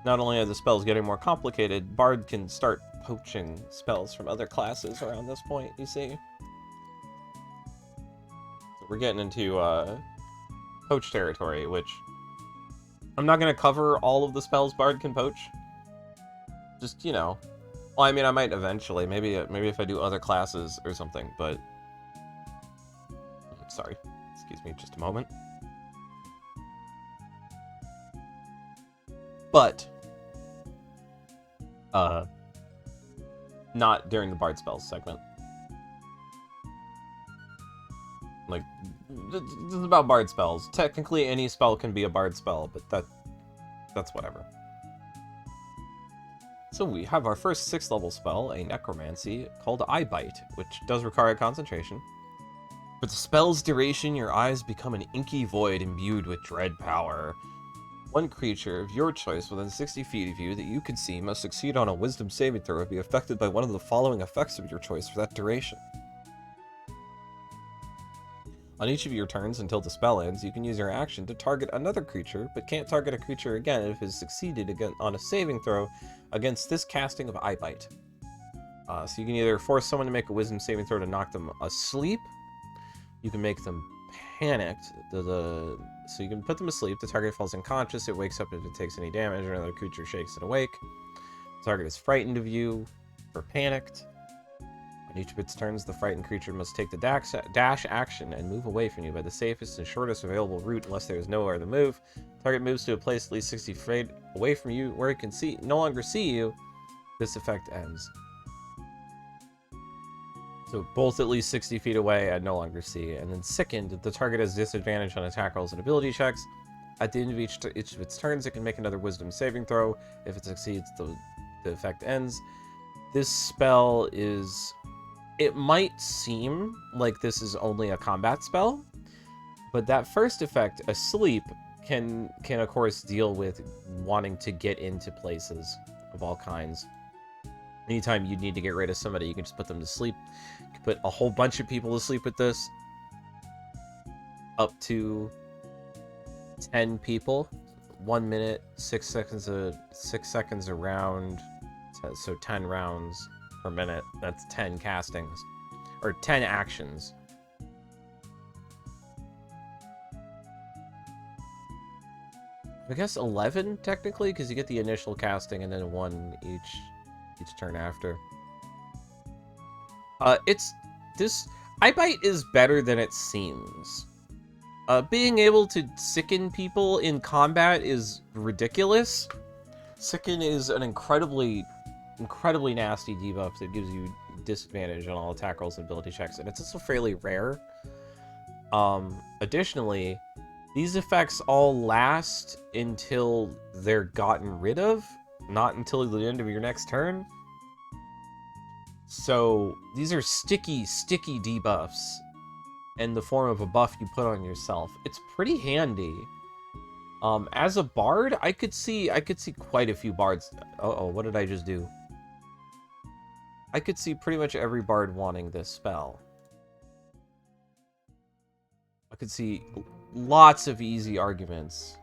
not only are the spells getting more complicated, Bard can start poaching spells from other classes around this point, you see? So we're getting into poach territory, which I'm not going to cover all of the spells Bard can poach. Just, you know. Well, I mean, I might eventually. Maybe if I do other classes or something, but... Sorry. Excuse me just a moment. But... not during the Bard Spells segment. Like, this is about Bard Spells. Technically, any spell can be a Bard spell, but that's whatever. So we have our first 6th level spell, a Necromancy, called Eye Bite, which does require concentration. For the spell's duration, your eyes become an inky void imbued with dread power. One creature of your choice within 60 feet of you that you can see must succeed on a Wisdom saving throw or be affected by one of the following effects of your choice for that duration. On each of your turns until the spell ends, you can use your action to target another creature, but can't target a creature again if it has succeeded again on a saving throw against this casting of Eye Bite. So you can either force someone to make a Wisdom saving throw to knock them asleep, you can make them panicked, so you can put them asleep, the target falls unconscious, it wakes up if it takes any damage, or another creature shakes it awake. The target is frightened of you, or panicked. On each of its turns, the frightened creature must take the dash action and move away from you by the safest and shortest available route unless there is nowhere to move. The target moves to a place at least 60 feet away from you where it can no longer see you. This effect ends. So both at least 60 feet away and no longer see. And then sickened, the target has disadvantage on attack rolls and ability checks. At the end of each of its turns, it can make another Wisdom saving throw. If it succeeds, the effect ends. This spell is... It might seem like this is only a combat spell, but that first effect, Asleep, can of course deal with wanting to get into places of all kinds. Anytime you need to get rid of somebody, you can just put them to sleep. You can put a whole bunch of people to sleep with this. Up to 10 people. 1 minute, 6 seconds a round. So 10 rounds per minute. That's 10 castings. Or 10 actions. I guess 11, technically, because you get the initial casting and then 1 each turn after. Eye Bite is better than it seems. Being able to sicken people in combat is ridiculous. Sicken is an incredibly nasty debuff that gives you disadvantage on all attack rolls and ability checks, and it's also fairly rare. Additionally, these effects all last until they're gotten rid of, not until the end of your next turn. So these are sticky debuffs in the form of a buff you put on yourself. It's pretty handy. As a bard, I could see quite a few bards. What did I just do? I could see pretty much every bard wanting this spell. I could see lots of easy arguments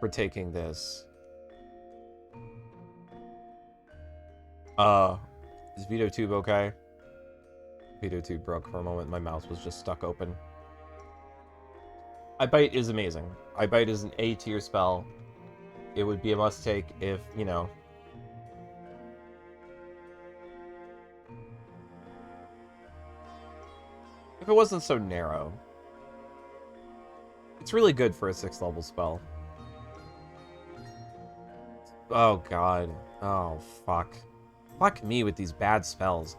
for taking this. Is VitoTube okay? VitoTube broke for a moment. My mouse was just stuck open. Eye Bite is amazing. Eye Bite is an A tier spell. it would be a must take if, you know... if it wasn't so narrow. It's really good for a 6th level spell. Oh god. Oh fuck. Fuck me with these bad spells.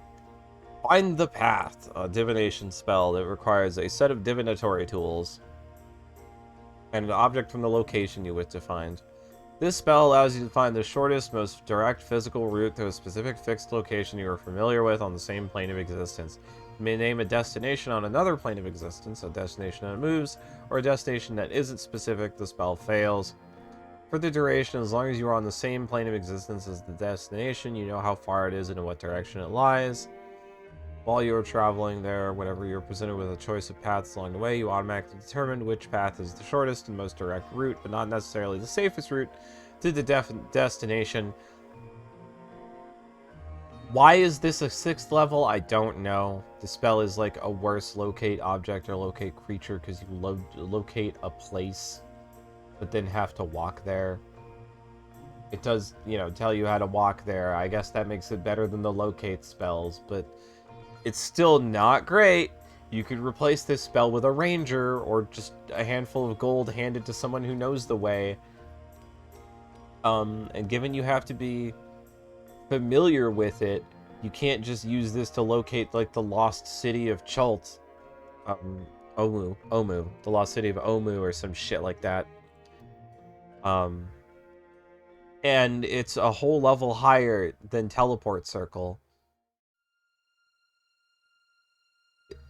Find the Path, a divination spell that requires a set of divinatory tools and an object from the location you wish to find. This spell allows you to find the shortest, most direct physical route to a specific fixed location you are familiar with on the same plane of existence. You may name a destination on another plane of existence, a destination that moves, or a destination that isn't specific. The spell fails. For the duration, as long as you are on the same plane of existence as the destination, you know how far it is and in what direction it lies. While you are traveling there, whenever you're presented with a choice of paths along the way, you automatically determine which path is the shortest and most direct route, but not necessarily the safest route, to the destination. Why is this a 6th level? I don't know. The spell is like a worse locate object or locate creature because you locate a place, but then have to walk there. It does, you know, tell you how to walk there. I guess that makes it better than the locate spells, but it's still not great. You could replace this spell with a ranger or just a handful of gold handed to someone who knows the way. And given you have to be familiar with it, you can't just use this to locate like the lost city of Chult. Omu. The lost city of Omu or some shit like that. And it's a whole level higher than Teleport Circle.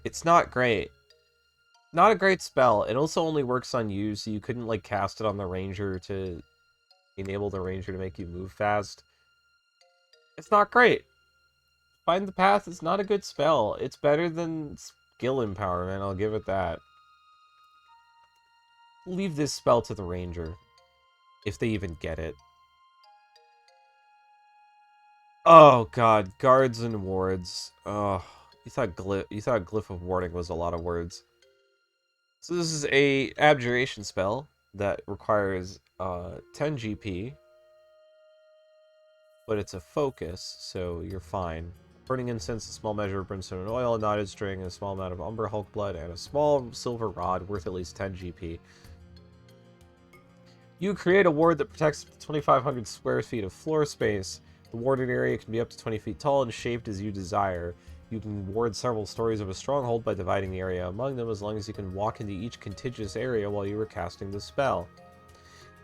It's not great. Not a great spell. It also only works on you, so you couldn't like cast it on the ranger to enable the ranger to make you move fast. It's not great. Find the Path is not a good spell. It's better than skill empowerment, I'll give it that. Leave this spell to the ranger. If they even get it. Oh god, guards and wards. Oh, you thought Glyph of Warding was a lot of words. So this is a abjuration spell that requires 10 GP, but it's a focus, so you're fine. Burning incense, a small measure of brimstone and oil, a knotted string, a small amount of Umber Hulk blood, and a small silver rod worth at least 10 GP. You create a ward that protects 2,500 square feet of floor space. The warded area can be up to 20 feet tall and shaped as you desire. You can ward several stories of a stronghold by dividing the area among them, as long as you can walk into each contiguous area while you are casting the spell.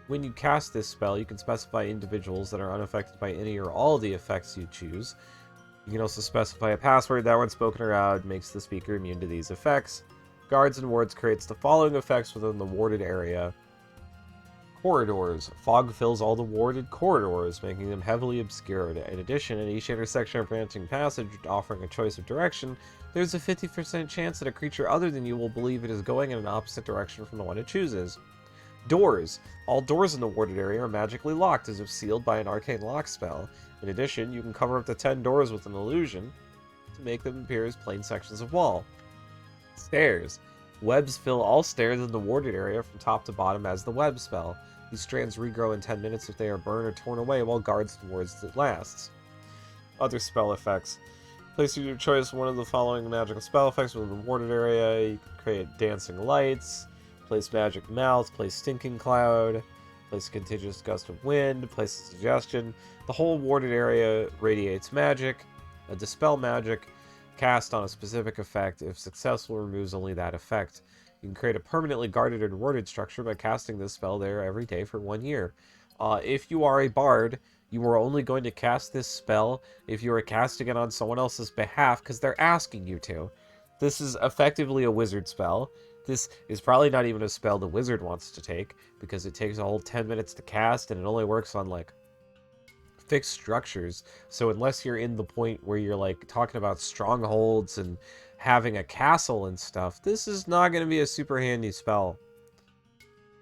When you cast this spell, you can specify individuals that are unaffected by any or all of the effects you choose. You can also specify a password that, when spoken aloud, makes the speaker immune to these effects. Guards and wards creates the following effects within the warded area. Corridors. Fog fills all the warded corridors, making them heavily obscured. In addition, at each intersection or branching passage offering a choice of direction, there's a 50% chance that a creature other than you will believe it is going in an opposite direction from the one it chooses. Doors. All doors in the warded area are magically locked, as if sealed by an arcane lock spell. In addition, you can cover up to 10 doors with an illusion to make them appear as plain sections of wall. Stairs. Webs fill all stairs in the warded area from top to bottom as the web spell. These strands regrow in 10 minutes if they are burned or torn away while guards and wards it lasts. Other spell effects. Place your choice one of the following magical spell effects within the warded area. You can create dancing lights, place magic mouth, place stinking cloud, place a contagious gust of wind, place a suggestion. The whole warded area radiates magic. A dispel magic cast on a specific effect. If successful, removes only that effect. You can create a permanently guarded and warded structure by casting this spell there every day for 1 year. If you are a bard, you are only going to cast this spell if you are casting it on someone else's behalf because they're asking you to. This is effectively a wizard spell. This is probably not even a spell the wizard wants to take because it takes a whole 10 minutes to cast and it only works on like fixed structures. So unless you're in the point where you're like talking about strongholds and having a castle and stuff, this is not going to be a super handy spell.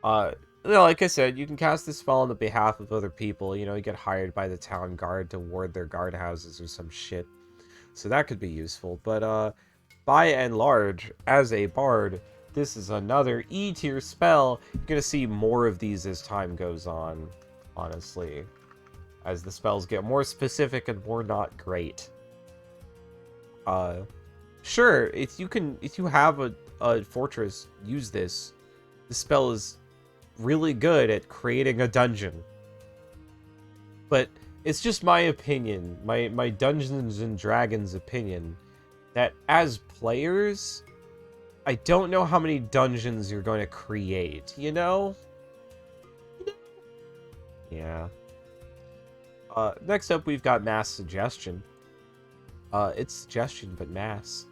Like I said, you can cast this spell on the behalf of other people. You know, you get hired by the town guard to ward their guardhouses or some shit. So that could be useful. But by and large, as a bard, this is another E tier spell. You're going to see more of these as time goes on. honestly, as the spells get more specific and more not great. Sure, if you have a fortress, use this. The spell is really good at creating a dungeon. But it's just my opinion, my Dungeons and Dragons opinion, that as players, I don't know how many dungeons you're going to create, you know? Yeah. Next up, we've got Mass Suggestion. It's suggestion, but mass.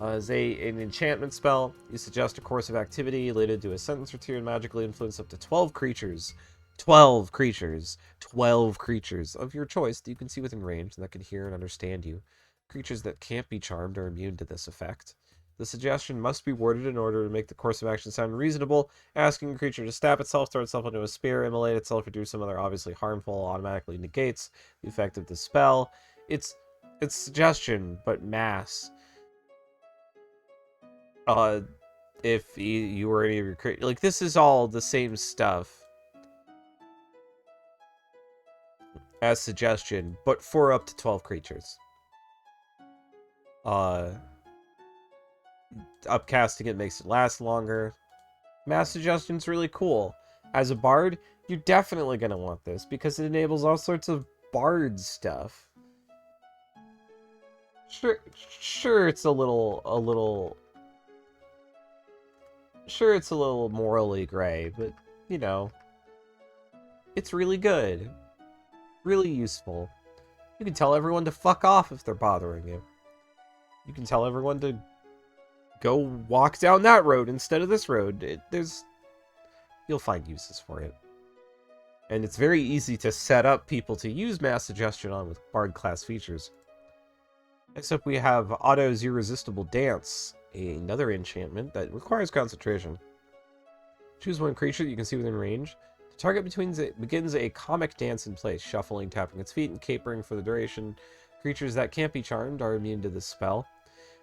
As an enchantment spell, you suggest a course of activity related to a sentence or two and magically influence up to 12 creatures. 12 creatures. 12 creatures of your choice that you can see within range and that can hear and understand you. Creatures that can't be charmed are immune to this effect. The suggestion must be worded in order to make the course of action sound reasonable. Asking a creature to stab itself, throw itself into a spear, immolate itself, or do some other obviously harmful automatically negates the effect of the spell. It's suggestion, but mass. If you or any of your like, this is all the same stuff as suggestion, but for up to 12 creatures. Upcasting it makes it last longer. Mass suggestion's really cool. As a bard, you're definitely gonna want this because it enables all sorts of bard stuff. Sure, it's a little. Sure, it's a little morally gray, but, you know, it's really good. Really useful. You can tell everyone to fuck off if they're bothering you. You can tell everyone to go walk down that road instead of this road. You'll find uses for it. And it's very easy to set up people to use Mass Suggestion on with Bard class features. Next up, we have Otto's Irresistible Dance, another enchantment that requires concentration. Choose one creature that you can see within range. The target begins a comic dance in place, shuffling, tapping its feet, and capering for the duration. Creatures that can't be charmed are immune to this spell.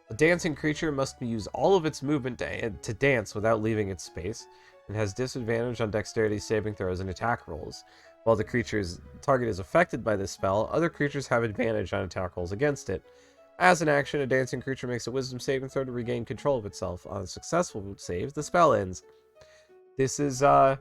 The dancing creature must use all of its movement to dance without leaving its space, and has disadvantage on dexterity saving throws and attack rolls. While the creature's target is affected by this spell, other creatures have advantage on attack rolls against it. As an action, a dancing creature makes a wisdom saving throw to regain control of itself. On a successful save, the spell ends. This is, sorry.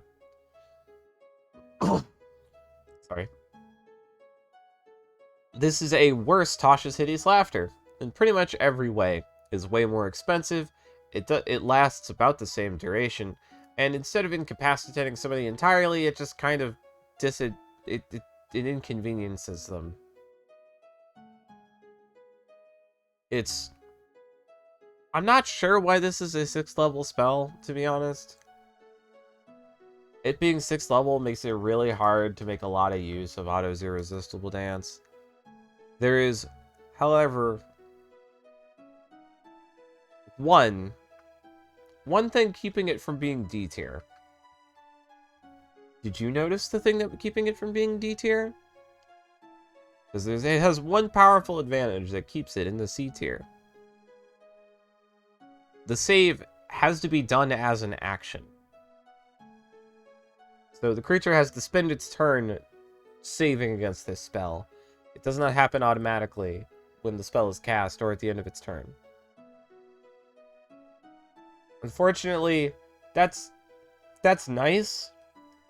This is a worse Tasha's Hideous Laughter. In pretty much every way. It's way more expensive. It lasts about the same duration. And instead of incapacitating somebody entirely, it just kind of it inconveniences them. I'm not sure why this is a 6th level spell, to be honest. It being 6th level makes it really hard to make a lot of use of Otto's Irresistible Dance. There is, however, one thing keeping it from being D tier. Did you notice the thing that keeping it from being D tier? Because it has one powerful advantage that keeps it in the C tier. The save has to be done as an action. So the creature has to spend its turn saving against this spell. It does not happen automatically when the spell is cast or at the end of its turn. Unfortunately, that's nice,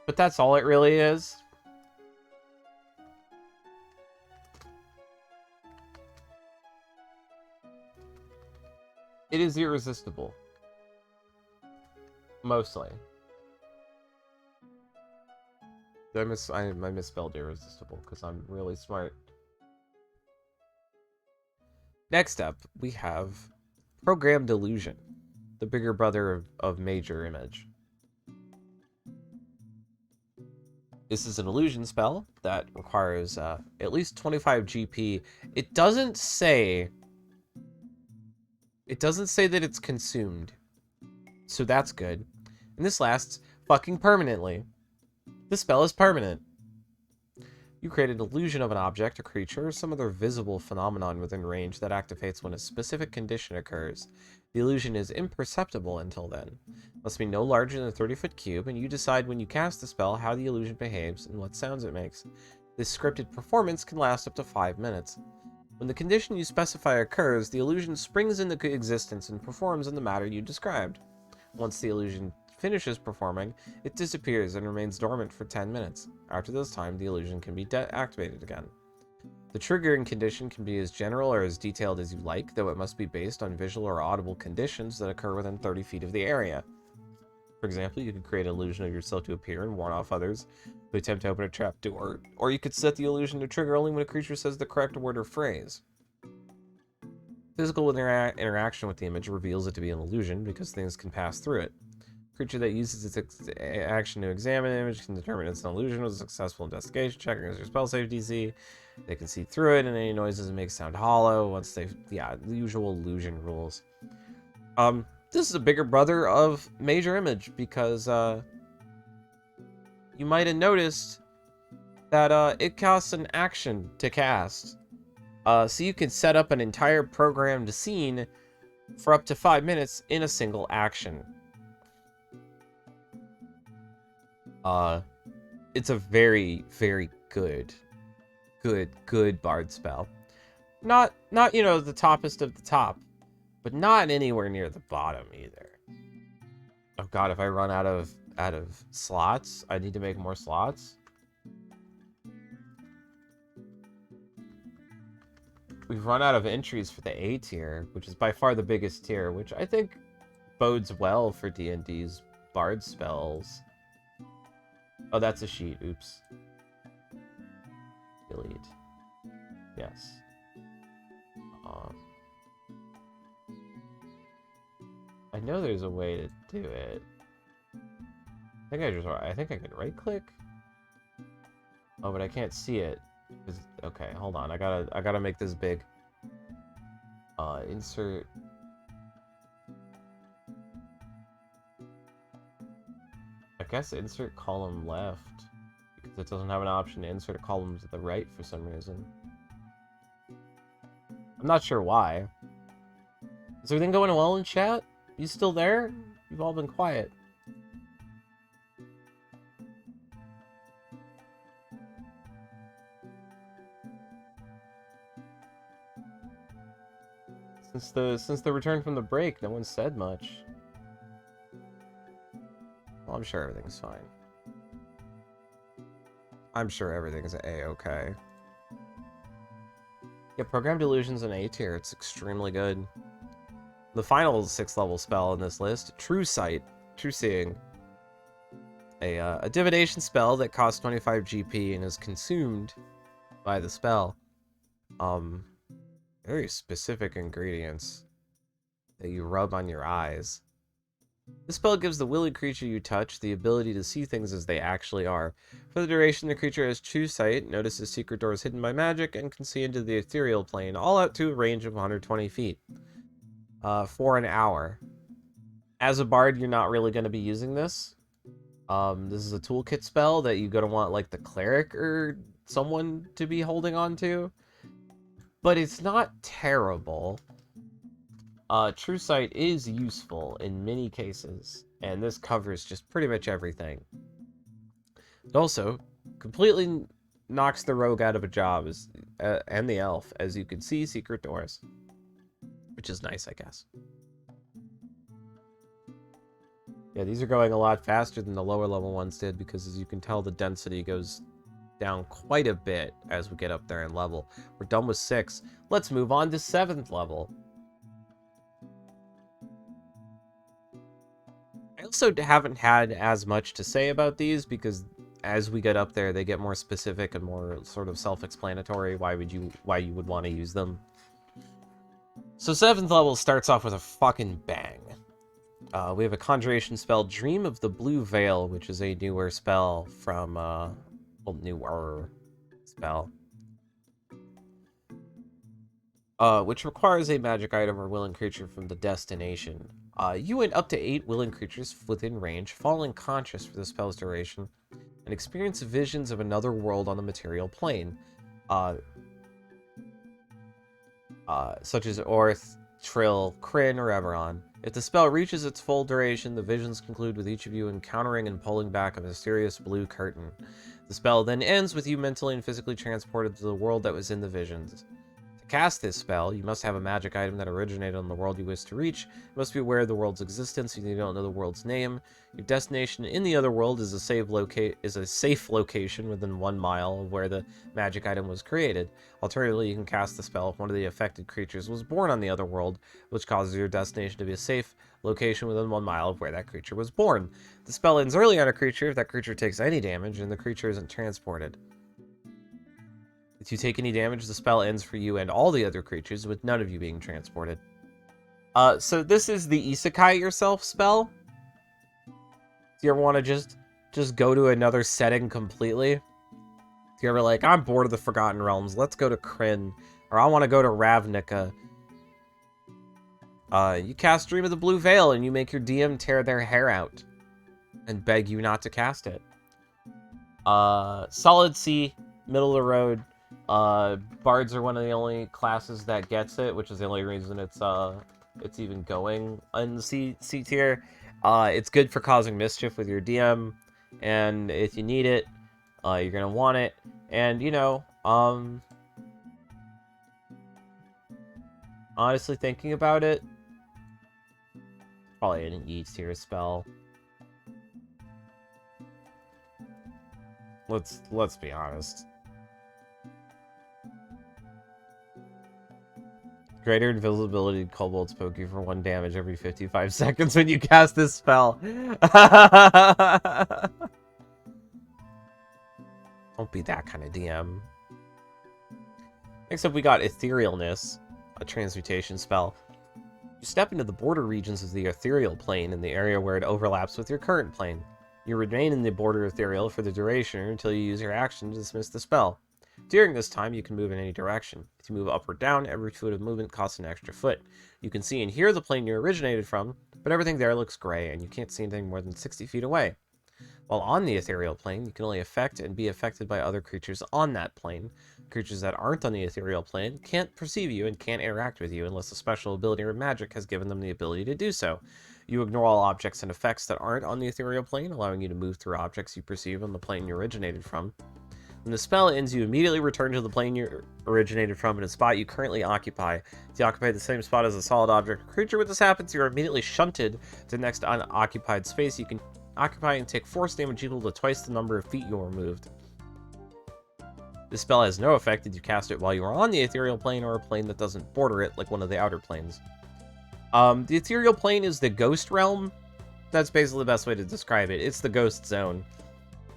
but that's all it really is. It is irresistible. Mostly. I misspelled irresistible because I'm really smart. Next up, we have Programmed Illusion, the bigger brother of Major Image. This is an illusion spell that requires at least 25 GP. It doesn't say that it's consumed, so that's good. And this lasts fucking permanently. This spell is permanent. You create an illusion of an object, a creature, or some other visible phenomenon within range that activates when a specific condition occurs. The illusion is imperceptible until then. It must be no larger than a 30-foot cube, and you decide when you cast the spell how the illusion behaves and what sounds it makes. This scripted performance can last up to 5 minutes. When the condition you specify occurs, the illusion springs into existence and performs in the manner you described. Once the illusion finishes performing, it disappears and remains dormant for 10 minutes. After this time, the illusion can be activated again. The triggering condition can be as general or as detailed as you like, though it must be based on visual or audible conditions that occur within 30 feet of the area. For example, you could create an illusion of yourself to appear and warn off others who attempt to open a trap door, or you could set the illusion to trigger only when a creature says the correct word or phrase. Physical interaction with the image reveals it to be an illusion because things can pass through it. A creature that uses its action to examine an image can determine it's an illusion with a successful investigation check against your spell save DC. They can see through it, and any noises it makes sound hollow once they, the usual illusion rules. This is a bigger brother of Major Image because you might have noticed that it costs an action to cast. So you can set up an entire programmed scene for up to 5 minutes in a single action. It's a very, very good bard spell. Not you know, the toppest of the top, but not anywhere near the bottom either. Oh god, if I run out of slots, I need to make more slots. We've run out of entries for the A tier, which is by far the biggest tier, which I think bodes well for D&D's bard spells. Oh, that's a sheet. Oops. Delete. Yes. I know there's a way to do it. I think I could right click. Oh, but I can't see it. Okay, hold on. I gotta make this big. Insert. I guess insert column left, because it doesn't have an option to insert a column to the right for some reason. I'm not sure why. Is everything going well in chat? You still there? You've all been quiet. Since the return from the break, no one said much. Well, I'm sure everything's fine. I'm sure everything's A-okay. Yeah, Programmed Illusion's an A tier. It's extremely good. The final 6th level spell in this list, True Sight, True Seeing. A divination spell that costs 25 GP and is consumed by the spell. Very specific ingredients that you rub on your eyes. This spell gives the willing creature you touch the ability to see things as they actually are. For the duration, the creature has True Sight, notices secret doors hidden by magic, and can see into the ethereal plane, all out to a range of 120 feet. For an hour. As a bard, you're not really going to be using this. This is a toolkit spell that you're going to want, like, the cleric or someone to be holding on to. But it's not terrible. True Sight is useful in many cases, and this covers just pretty much everything. It also completely knocks the rogue out of a job and the elf, as you can see secret doors. Which is nice, I guess. Yeah, these are going a lot faster than the lower level ones did, because as you can tell, the density goes down quite a bit as we get up there in level. We're done with 6. Let's move on to 7th level. I also haven't had as much to say about these, because as we get up there, they get more specific and more sort of self-explanatory why you would want to use them. So 7th level starts off with a fucking bang. We have a conjuration spell, Dream of the Blue Veil, which is a newer spell from, newer spell. Which requires a magic item or willing creature from the destination. You and up to 8 willing creatures within range fall unconscious for the spell's duration, and and experience visions of another world on the material plane, such as Orth, Trill, Kryn, or Eberron. If the spell reaches its full duration, the visions conclude with each of you encountering and pulling back a mysterious blue curtain. The spell then ends with you mentally and physically transported to the world that was in the visions. To cast this spell, you must have a magic item that originated on the world you wish to reach. You must be aware of the world's existence and you don't know the world's name. Your destination in the other world is a safe location within 1 mile of where the magic item was created. Alternatively, you can cast the spell if one of the affected creatures was born on the other world, which causes your destination to be a safe location within 1 mile of where that creature was born. The spell ends early on a creature if that creature takes any damage and the creature isn't transported. If you take any damage, the spell ends for you and all the other creatures, with none of you being transported. So this is the Isekai Yourself spell. Do you ever want to just go to another setting completely? If you're ever like, I'm bored of the Forgotten Realms, let's go to Kryn, or I want to go to Ravnica. You cast Dream of the Blue Veil, and you make your DM tear their hair out, and beg you not to cast it. Solid C, middle of the road. Bards are one of the only classes that gets it, which is the only reason it's even going in the C tier. It's good for causing mischief with your DM, and if you need it, you're gonna want it. And you know, honestly, thinking about it, probably an E tier spell. Let's be honest. Greater invisibility kobolds poke you for 1 damage every 55 seconds when you cast this spell. Don't be that kind of DM. Next up, we got Etherealness, a transmutation spell. You step into the border regions of the ethereal plane in the area where it overlaps with your current plane. You remain in the border ethereal for the duration until you use your action to dismiss the spell. During this time, you can move in any direction. If you move up or down, every foot of movement costs an extra foot. You can see and hear the plane you originated from, but everything there looks gray, and you can't see anything more than 60 feet away. While on the ethereal plane, you can only affect and be affected by other creatures on that plane. Creatures that aren't on the ethereal plane can't perceive you and can't interact with you unless a special ability or magic has given them the ability to do so. You ignore all objects and effects that aren't on the ethereal plane, allowing you to move through objects you perceive on the plane you originated from. When the spell ends, you immediately return to the plane you originated from in a spot you currently occupy. If you occupy the same spot as a solid object or creature when this happens, you are immediately shunted to the next unoccupied space you can occupy and take force damage equal to twice the number of feet you removed. This spell has no effect if you cast it while you are on the ethereal plane or a plane that doesn't border it, like one of the outer planes. The ethereal plane is the ghost realm. That's basically the best way to describe it. It's the ghost zone.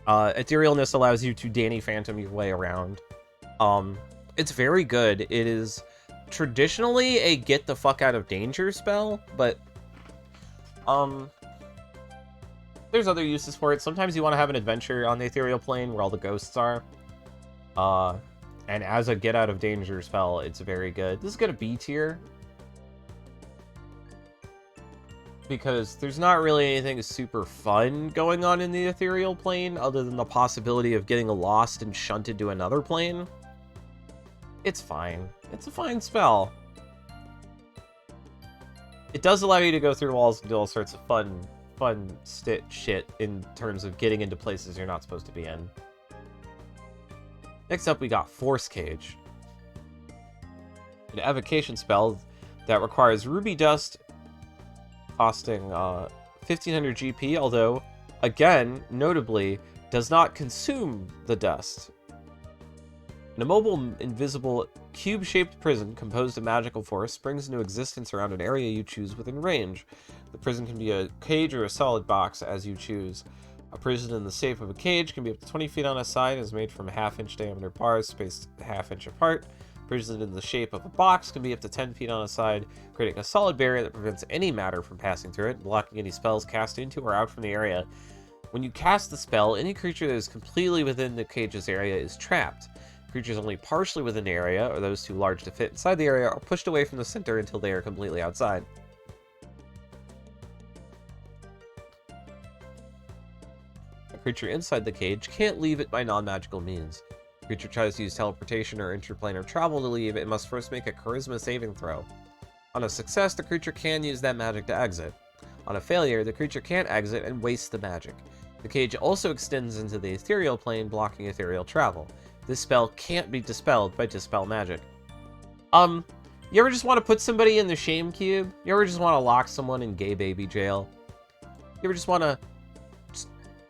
Etherealness allows you to Danny Phantom your way around. It's very good. It is traditionally a get the fuck out of danger spell, but there's other uses for it. Sometimes you want to have an adventure on the ethereal plane where all the ghosts are. And as a get out of danger spell, it's very good. This is gonna B tier, because there's not really anything super fun going on in the ethereal plane other than the possibility of getting lost and shunted to another plane. It's fine. It's a fine spell. It does allow you to go through walls and do all sorts of fun shit in terms of getting into places you're not supposed to be in. Next up, we got Force Cage, an evocation spell that requires ruby dust, costing 1500 GP, although, again, notably, does not consume the dust. An immobile, invisible, cube-shaped prison composed of magical force springs into existence around an area you choose within range. The prison can be a cage or a solid box, as you choose. A prison in the shape of a cage can be up to 20 feet on a side and is made from half-inch diameter bars spaced half-inch apart. A prison in the shape of a box can be up to 10 feet on a side, creating a solid barrier that prevents any matter from passing through it, blocking any spells cast into or out from the area. When you cast the spell, any creature that is completely within the cage's area is trapped. Creatures only partially within the area, or those too large to fit inside the area, are pushed away from the center until they are completely outside. Creature inside the cage can't leave it by non-magical means. Creature tries to use teleportation or interplanar travel to leave, it must first make a charisma saving throw. On a success, the creature can use that magic to exit. On a failure, the creature can't exit and wastes the magic. The cage also extends into the ethereal plane, blocking ethereal travel. This spell can't be dispelled by Dispel Magic. You ever just want to put somebody in the shame cube? You ever just want to lock someone in gay baby jail? You ever just want to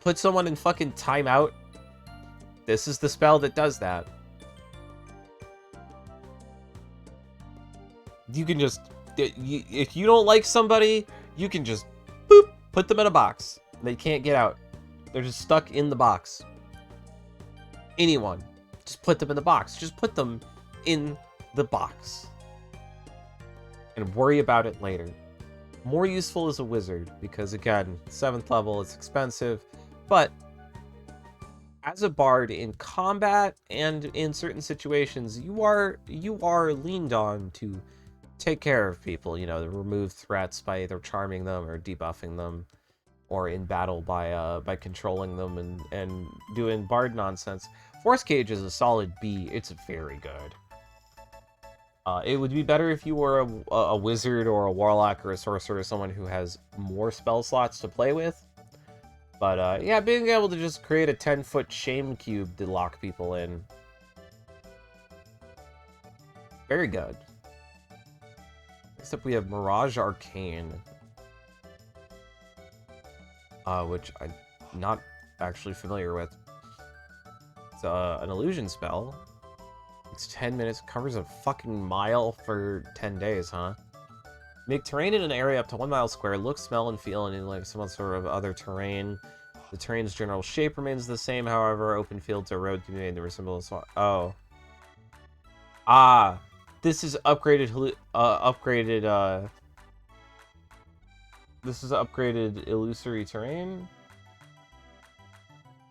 put someone in fucking timeout? This is the spell that does that. You can just... If you don't like somebody, you can just... boop! Put them in a box. They can't get out. They're just stuck in the box. Anyone. Just put them in the box. Just put them in the box. And worry about it later. More useful as a wizard, because again, 7th level, it's expensive, but as a bard in combat and in certain situations, you are leaned on to take care of people, you know, to remove threats by either charming them or debuffing them, or in battle by controlling them and doing bard nonsense. Force Cage is a solid B. It's very good. It would be better if you were a wizard or a warlock or a sorcerer, someone who has more spell slots to play with. But yeah, being able to just create a 10-foot shame cube to lock people in. Very good. Next up we have Mirage Arcane. Which I'm not actually familiar with. It's an illusion spell. It's 10 minutes, covers a fucking mile for 10 days, huh? Make terrain in an area up to 1 mile square look, smell, and feel anything like some sort of other terrain. The terrain's general shape remains the same, however, open fields or road can be made to resemble a swamp. Oh. Ah. This is upgraded, this is upgraded illusory terrain?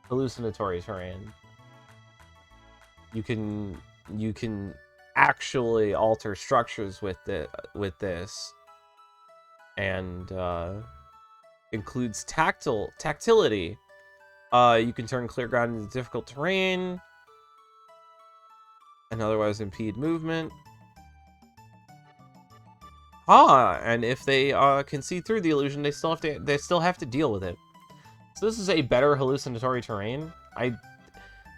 Hallucinatory terrain. You can actually alter structures with this, and includes tactility. You can turn clear ground into difficult terrain and otherwise impede movement. And if they can see through the illusion, they still have to deal with it. So this is a better hallucinatory terrain. I'm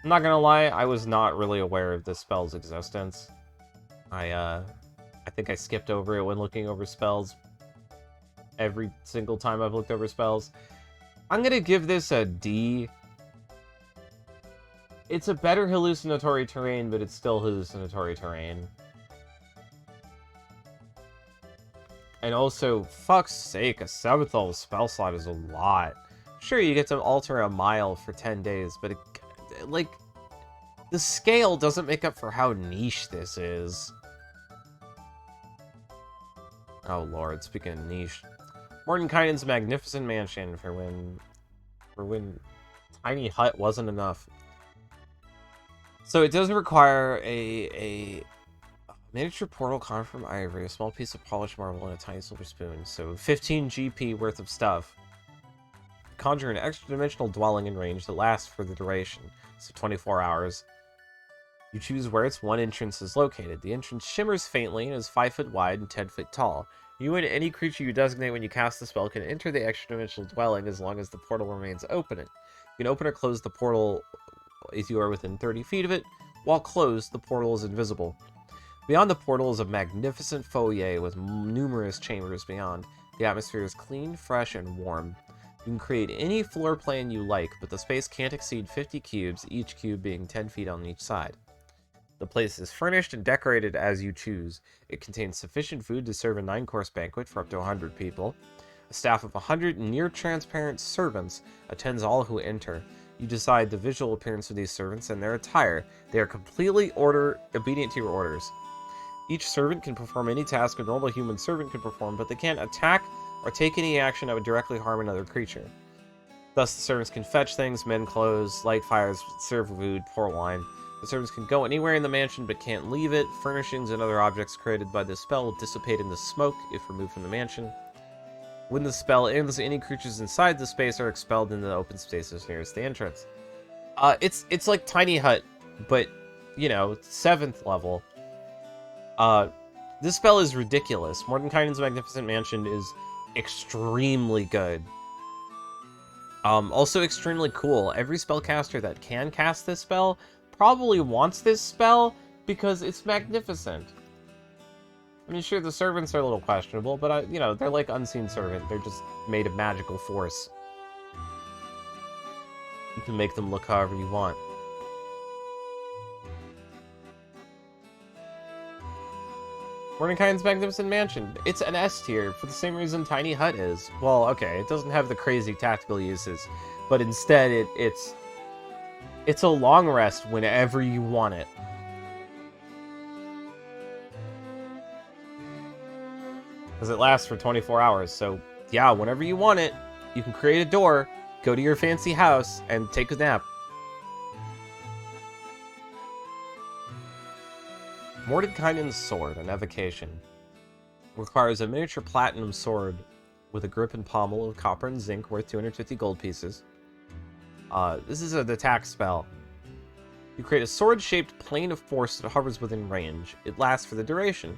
not gonna lie, I was not really aware of this spell's existence. I think I skipped over it when looking over spells. Every single time I've looked over spells. I'm gonna give this a D. It's a better hallucinatory terrain, but it's still hallucinatory terrain. And also, fuck's sake, a 7th level spell slot is a lot. Sure, you get to alter a mile for 10 days, but like, the scale doesn't make up for how niche this is. Oh lord, speaking of niche. Mordenkainen's Magnificent Mansion for when Tiny Hut wasn't enough. So it does require a miniature portal carved from ivory, a small piece of polished marble, and a tiny silver spoon. So 15 GP worth of stuff. Conjure an extra-dimensional dwelling in range that lasts for the duration, so 24 hours. You choose where its one entrance is located. The entrance shimmers faintly and is 5 foot wide and 10 foot tall. You and any creature you designate when you cast the spell can enter the extra-dimensional dwelling as long as the portal remains open. You can open or close the portal if you are within 30 feet of it. While closed, the portal is invisible. Beyond the portal is a magnificent foyer with numerous chambers beyond. The atmosphere is clean, fresh, and warm. You can create any floor plan you like, but the space can't exceed 50 cubes, each cube being 10 feet on each side. The place is furnished and decorated as you choose. It contains sufficient food to serve a 9-course banquet for up to 100 people. A staff of 100 near-transparent servants attends all who enter. You decide the visual appearance of these servants and their attire. They are completely obedient to your orders. Each servant can perform any task a normal human servant can perform, but they can't attack or take any action that would directly harm another creature. Thus, the servants can fetch things, mend clothes, light fires, serve food, pour wine. The servants can go anywhere in the mansion but can't leave it. Furnishings and other objects created by this spell will dissipate into smoke if removed from the mansion. When the spell ends, any creatures inside the space are expelled into the open spaces nearest the entrance. It's like Tiny Hut, but, you know, 7th level. This spell is ridiculous. Mordenkainen's Magnificent Mansion is extremely good. Also extremely cool. Every spellcaster that can cast this spell probably wants this spell because it's magnificent. I mean, sure, the servants are a little questionable, but, you know, they're like Unseen Servant. They're just made of magical force. You can make them look however you want. Mordenkainen's Magnificent Mansion. It's an S tier for the same reason Tiny Hut is. Well, okay, it doesn't have the crazy tactical uses, but instead it's a long rest whenever you want it. Because it lasts for 24 hours, so yeah, whenever you want it, you can create a door, go to your fancy house, and take a nap. Mordenkainen's Sword, an evocation. Requires a miniature platinum sword with a grip and pommel of copper and zinc worth 250 gold pieces. This is an attack spell. You create a sword-shaped plane of force that hovers within range. It lasts for the duration.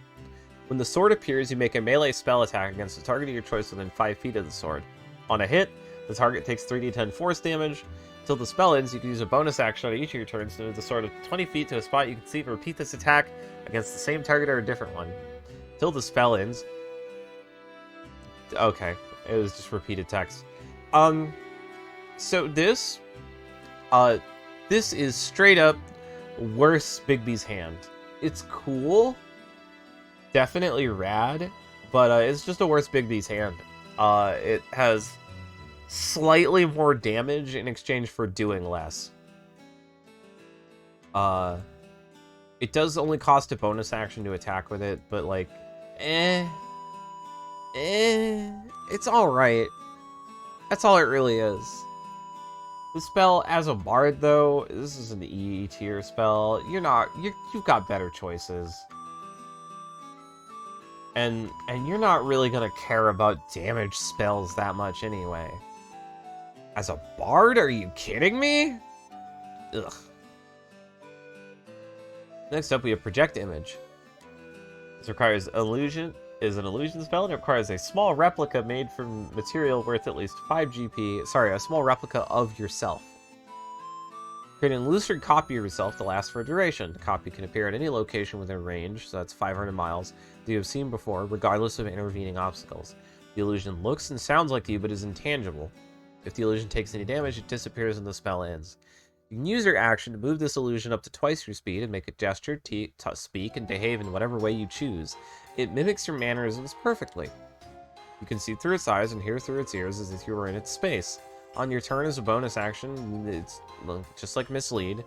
When the sword appears, you make a melee spell attack against a target of your choice within 5 feet of the sword. On a hit, the target takes 3d10 force damage. Until the spell ends, you can use a bonus action on each of your turns to move the sword 20 feet to a spot you can see and repeat this attack against the same target or a different one. Until the spell ends. Okay, it was just repeated text. So this is straight up worse Bigby's Hand. It's cool, definitely rad, but it's just a worse Bigby's Hand. It has slightly more damage in exchange for doing less. It does only cost a bonus action to attack with it, but like, it's alright. That's all it really is. The spell as a bard, though, this is an E tier spell. You've got better choices. And you're not really gonna care about damage spells that much anyway. As a bard? Are you kidding me? Ugh. Next up, we have Project Image. This requires illusion. Is an illusion spell and it requires a small replica made from material worth at least 5 GP. Sorry, a small replica of yourself. Create an illusory copy of yourself to last for a duration. The copy can appear at any location within range, so that's 500 miles, that you have seen before, regardless of intervening obstacles. The illusion looks and sounds like you, but is intangible. If the illusion takes any damage, it disappears and the spell ends. You can use your action to move this illusion up to twice your speed and make it gesture, speak, and behave in whatever way you choose. It mimics your mannerisms perfectly. You can see through its eyes and hear through its ears as if you were in its space. On your turn as a bonus action, it's just like Mislead.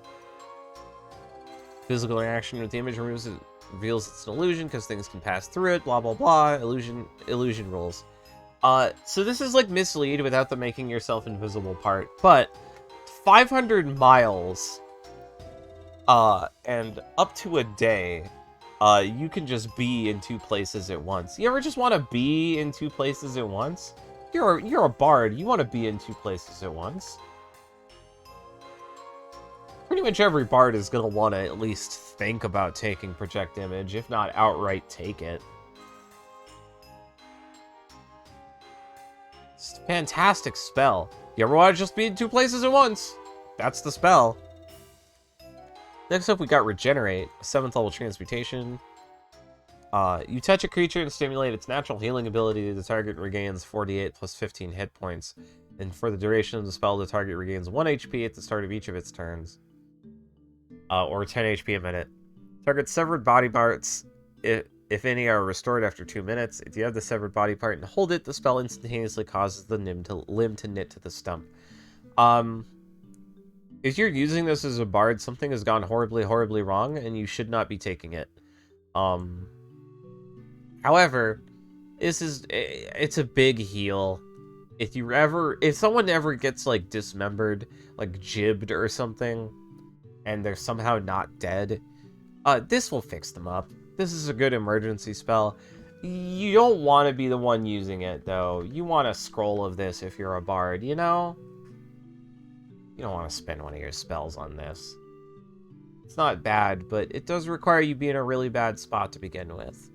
Physical interaction with the image reveals it's an illusion because things can pass through it, blah blah blah, illusion rules. So this is like Mislead without the making yourself invisible part, but 500 miles, and up to a day, you can just be in 2 places at once. You ever just want to be in 2 places at once? You're a bard, you want to be in 2 places at once. Pretty much every bard is going to want to at least think about taking Project Image, if not outright take it. It's a fantastic spell. You ever want to just be in 2 places at once? That's the spell. Next up, we got Regenerate, a 7th level transmutation. You touch a creature and stimulate its natural healing ability. The target regains 48 plus 15 hit points. And for the duration of the spell, the target regains 1 HP at the start of each of its turns. Or 10 HP a minute. Target severed body parts, if any, are restored after 2 minutes. If you have the severed body part and hold it, the spell instantaneously causes the limb to knit to the stump. If you're using this as a bard, something has gone horribly, horribly wrong, and you should not be taking it. However, it's a big heal. If someone ever gets, like, dismembered, like, jibbed or something, and they're somehow not dead, this will fix them up. This is a good emergency spell. You don't want to be the one using it, though. You want a scroll of this if you're a bard, you know? You don't want to spend one of your spells on this. It's not bad, but it does require you be in a really bad spot to begin with.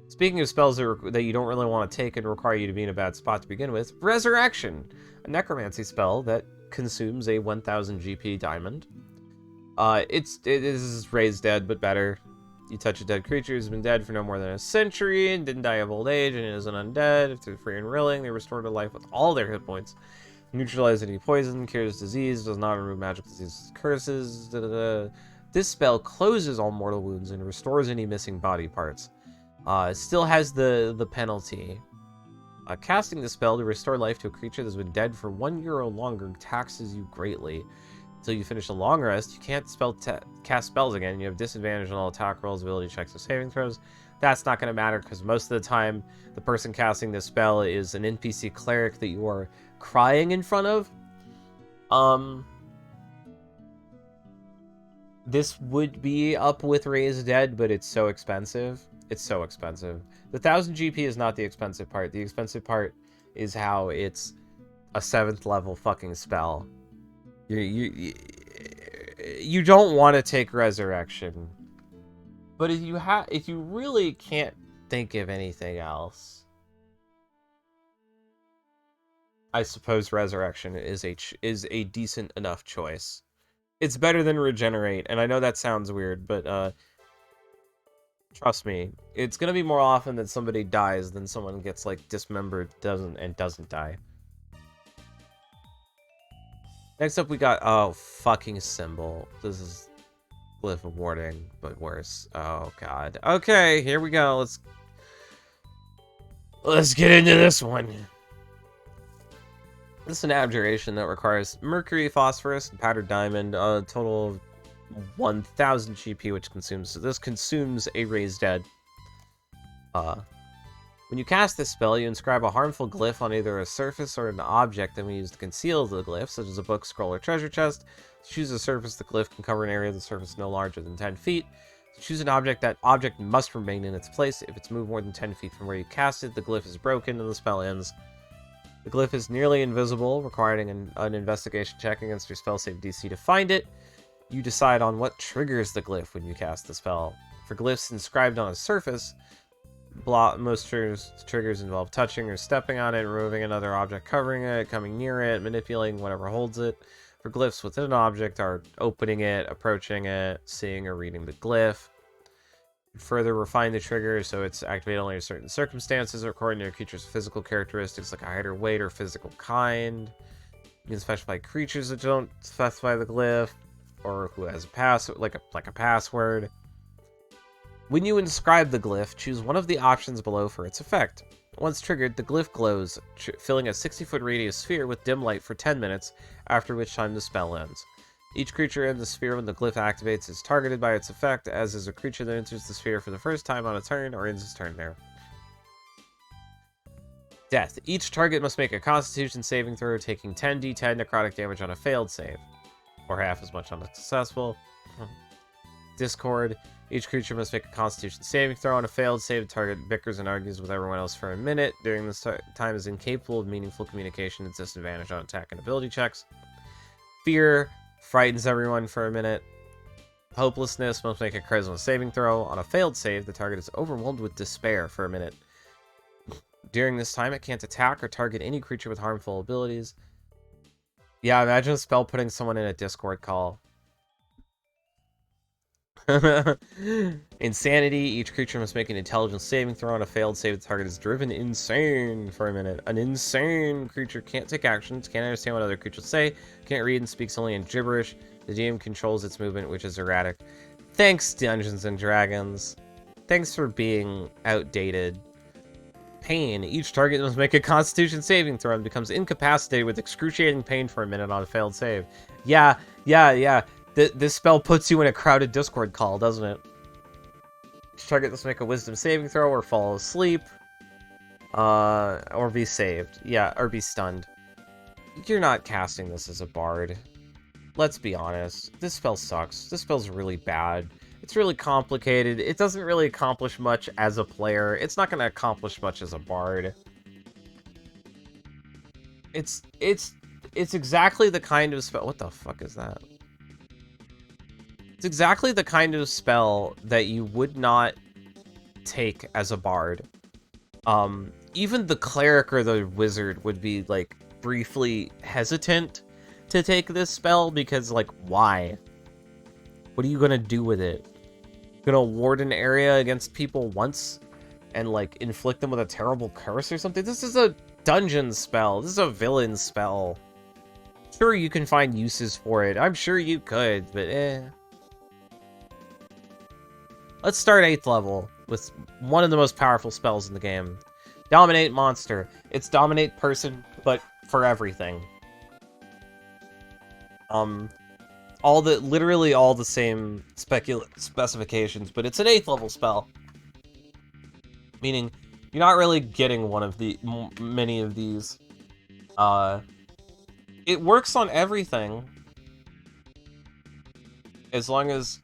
Speaking of spells that you don't really want to take and require you to be in a bad spot to begin with, Resurrection, a necromancy spell that consumes a 1000 GP diamond. It is raised dead, but better. You touch a dead creature who's been dead for no more than a century and didn't die of old age and is an undead. If they're free and willing, they restore to life with all their hit points. Neutralize any poison, cures disease, does not remove magical diseases, curses. This spell closes all mortal wounds and restores any missing body parts. It still has the penalty. Casting the spell to restore life to a creature that's been dead for 1 year or longer taxes you greatly. Until you finish a long rest, you can't cast spells again. You have disadvantage on all attack rolls, ability checks, or saving throws. That's not going to matter because most of the time, the person casting this spell is an NPC cleric that you are crying in front of. This would be up with Raised Dead, but it's so expensive. It's so expensive. The 1000 GP is not the expensive part. The expensive part is how it's a 7th level fucking spell. You don't want to take Resurrection, but if you really can't think of anything else, I suppose Resurrection is a decent enough choice. It's better than Regenerate, and I know that sounds weird, but trust me, it's gonna be more often that somebody dies than someone gets like dismembered, doesn't die. Next up, we got, fucking Symbol. This is Glyph of Warding, but worse. Oh, God. Okay, here we go. Let's get into this one. This is an abjuration that requires Mercury, Phosphorus, and Powdered Diamond, a total of 1000 GP, which consumes a Raised Dead. When you cast this spell, you inscribe a harmful glyph on either a surface or an object that we use to conceal the glyph, such as a book, scroll, or treasure chest. To choose a surface, the glyph can cover an area of the surface no larger than 10 feet. To choose an object, that object must remain in its place. If it's moved more than 10 feet from where you cast it, the glyph is broken and the spell ends. The glyph is nearly invisible, requiring an investigation check against your spell save DC to find it. You decide on what triggers the glyph when you cast the spell. For glyphs inscribed on a surface, most triggers involve touching or stepping on it, removing another object covering it, coming near it, manipulating whatever holds it. For glyphs within an object are opening it, approaching it, seeing or reading the glyph. Further refine the trigger so it's activated only in certain circumstances or according to your creature's physical characteristics like a height or weight or physical kind. You can specify creatures that don't specify the glyph or who has a password. When you inscribe the glyph, choose one of the options below for its effect. Once triggered, the glyph glows, filling a 60-foot radius sphere with dim light for 10 minutes, after which time the spell ends. Each creature in the sphere when the glyph activates is targeted by its effect, as is a creature that enters the sphere for the first time on a turn or ends its turn there. Death. Each target must make a Constitution saving throw, taking 10d10 necrotic damage on a failed save, or half as much on a successful. Discord. Each creature must make a Constitution saving throw on a failed save. The target bickers and argues with everyone else for a minute. During this time is incapable of meaningful communication and disadvantage on attack and ability checks. Fear frightens everyone for a minute. Hopelessness must make a charisma saving throw. On a failed save, the target is overwhelmed with despair for a minute. During this time, it can't attack or target any creature with harmful abilities. Yeah, imagine a spell putting someone in a Discord call. Insanity. Each creature must make an intelligence saving throw. On a failed save, the target is driven insane for a minute. An insane creature can't take actions, can't understand what other creatures say, can't read and speaks only in gibberish. The DM controls its movement, which is erratic. Thanks, Dungeons and Dragons. Thanks for being outdated. Pain. Each target must make a Constitution saving throw and becomes incapacitated with excruciating pain for a minute on a failed save. Yeah. This spell puts you in a crowded Discord call, doesn't it? Each target must make a Wisdom saving throw or fall asleep. Or be saved. Yeah, or be stunned. You're not casting this as a bard. Let's be honest. This spell sucks. This spell's really bad. It's really complicated. It doesn't really accomplish much as a player. It's not going to accomplish much as a bard. It's exactly the kind of spell... What the fuck is that? It's exactly the kind of spell that you would not take as a bard. Even the cleric or the wizard would be, like, briefly hesitant to take this spell because, like, why? What are you gonna do with it? Gonna ward an area against people once and, like, inflict them with a terrible curse or something? This is a dungeon spell. This is a villain spell. Sure, you can find uses for it. I'm sure you could, but Let's start 8th level with one of the most powerful spells in the game. Dominate monster. It's dominate person, but for everything. Literally all the same specifications, but it's an 8th level spell. Meaning, you're not really getting one of the many of these. It works on everything. As long as...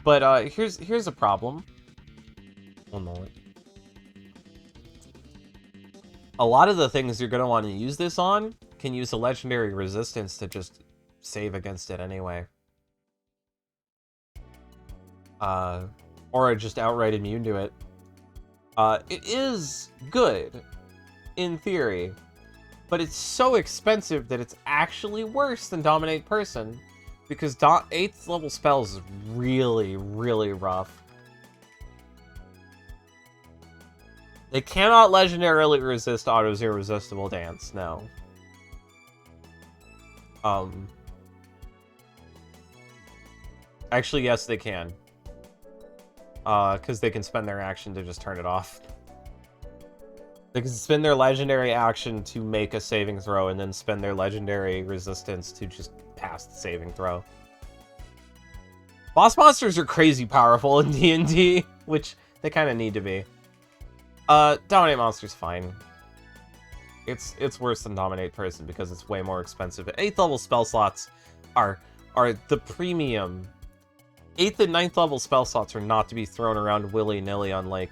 But, here's a problem. One moment. A lot of the things you're going to want to use this on can use a legendary resistance to just save against it anyway. Or are just outright immune to it. It is good, in theory, but it's so expensive that it's actually worse than Dominate Person, because 8th level spells is really, really rough. They cannot legendarily resist Auto's Irresistible Dance, no. Actually, yes, they can. Because they can spend their action to just turn it off. They can spend their legendary action to make a saving throw, and then spend their legendary resistance to just pass the saving throw. Boss monsters are crazy powerful in D&D, which they kind of need to be. Dominate monster's fine. It's worse than Dominate Person because it's way more expensive. 8th level spell slots are the premium. 8th and 9th level spell slots are not to be thrown around willy-nilly on, like,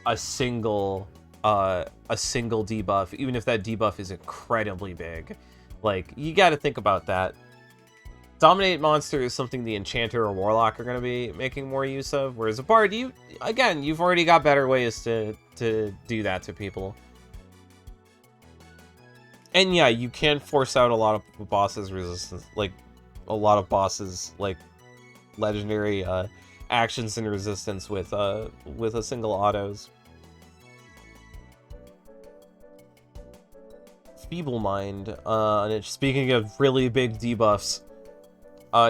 a single debuff, even if that debuff is incredibly big. Like, you gotta think about that. Dominate monster is something the Enchanter or Warlock are gonna be making more use of, whereas a Bard, you've already got better ways to do that to people. And yeah, you can force out a lot of bosses' resistance, like, a lot of bosses, like, legendary actions and resistance with a single autos. Feeble Mind. And speaking of really big debuffs,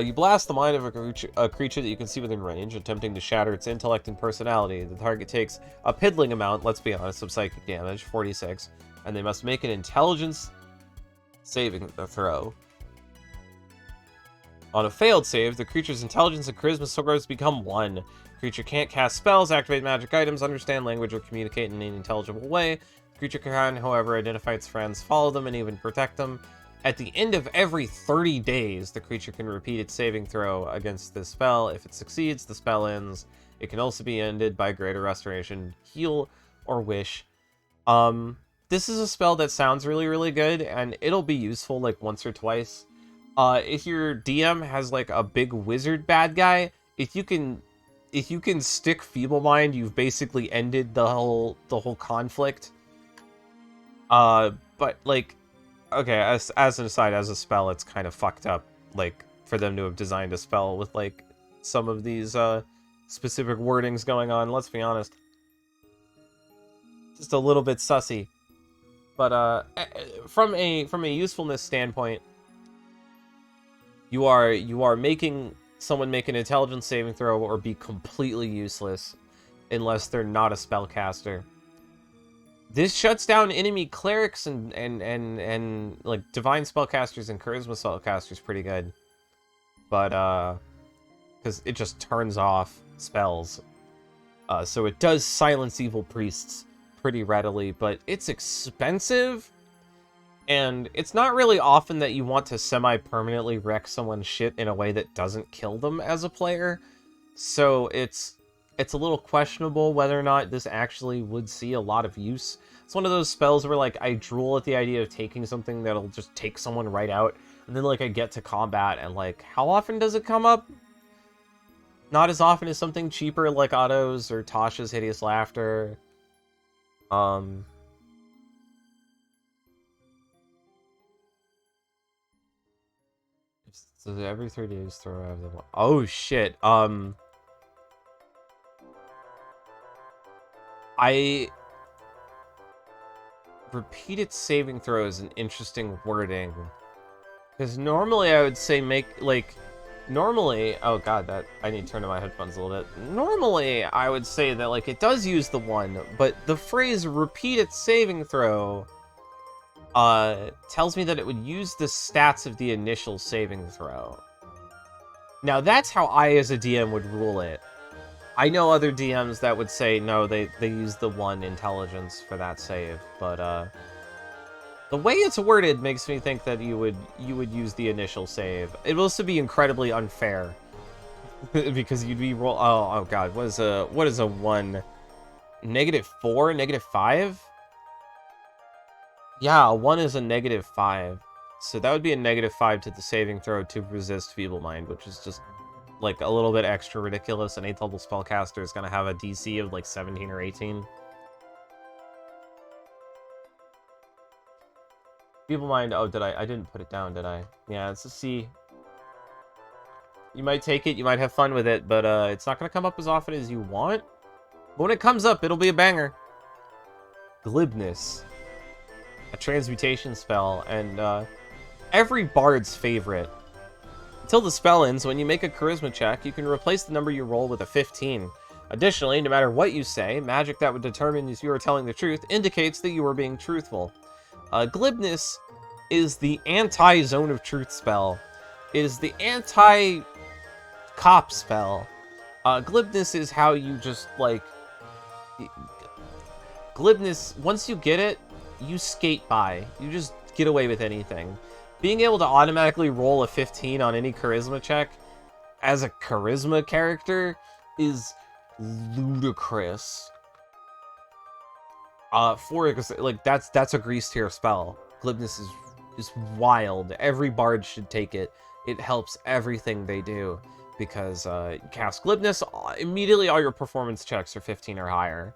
you blast the mind of a creature that you can see within range, attempting to shatter its intellect and personality. The target takes a piddling amount, let's be honest, of psychic damage, 46, and they must make an intelligence saving throw. On a failed save, the creature's intelligence and charisma scores become 1. The creature can't cast spells, activate magic items, understand language, or communicate in an intelligible way. The creature can, however, identify its friends, follow them, and even protect them. At the end of every 30 days, the creature can repeat its saving throw against this spell. If it succeeds, the spell ends. It can also be ended by Greater Restoration, Heal, or Wish. This is a spell that sounds really, really good, and it'll be useful, like, once or twice. If your DM has, like, a big wizard bad guy, if you can stick Feeble Mind, you've basically ended the whole conflict. But, like, okay, as an aside, as a spell, it's kind of fucked up, like, for them to have designed a spell with, like, some of these, specific wordings going on, let's be honest. Just a little bit sussy. But, from a usefulness standpoint, you are making someone make an intelligence saving throw or be completely useless unless they're not a spellcaster. This shuts down enemy clerics and like divine spellcasters and charisma spellcasters pretty good. But because it just turns off spells. So it does silence evil priests pretty readily, but it's expensive. And it's not really often that you want to semi-permanently wreck someone's shit in a way that doesn't kill them as a player. So it's a little questionable whether or not this actually would see a lot of use. It's one of those spells where, like, I drool at the idea of taking something that'll just take someone right out, and then, like, I get to combat, and, like, how often does it come up? Not as often as something cheaper like Otto's or Tasha's Hideous Laughter. So every 3 days throw out of the... Oh, shit. Repeated saving throw is an interesting wording. Because normally I would say normally... Oh god, I need to turn to my headphones a little bit. Normally, I would say that, like, it does use the 1, but the phrase repeated saving throw tells me that it would use the stats of the initial saving throw. Now, that's how I, as a DM, would rule it. I know other DMs that would say, no, they use the 1 intelligence for that save, but, the way it's worded makes me think that you would use the initial save. It will also be incredibly unfair. Because you'd be oh god, what is a 1? -4? -5? Yeah, a 1 is a -5. So that would be a -5 to the saving throw to resist Feeble Mind, which is just, like, a little bit extra ridiculous. An 8th level spellcaster is going to have a DC of, like, 17 or 18. Feeble Mind, oh, I didn't put it down, did I? Yeah, it's a C. You might take it, you might have fun with it, but it's not going to come up as often as you want. But when it comes up, it'll be a banger. Glibness. A transmutation spell, and every bard's favorite. Until the spell ends, when you make a charisma check, you can replace the number you roll with a 15. Additionally, no matter what you say, magic that would determine if you are telling the truth indicates that you are being truthful. Glibness is the anti-Zone of Truth spell. It is the anti-cop spell. Glibness is how you just, like... Glibness, once you get it, you skate by. You just get away with anything. Being able to automatically roll a 15 on any charisma check as a charisma character is ludicrous. Like, that's a grease tier spell. Glibness is wild. Every bard should take it. It helps everything they do, because you cast Glibness, immediately all your performance checks are 15 or higher.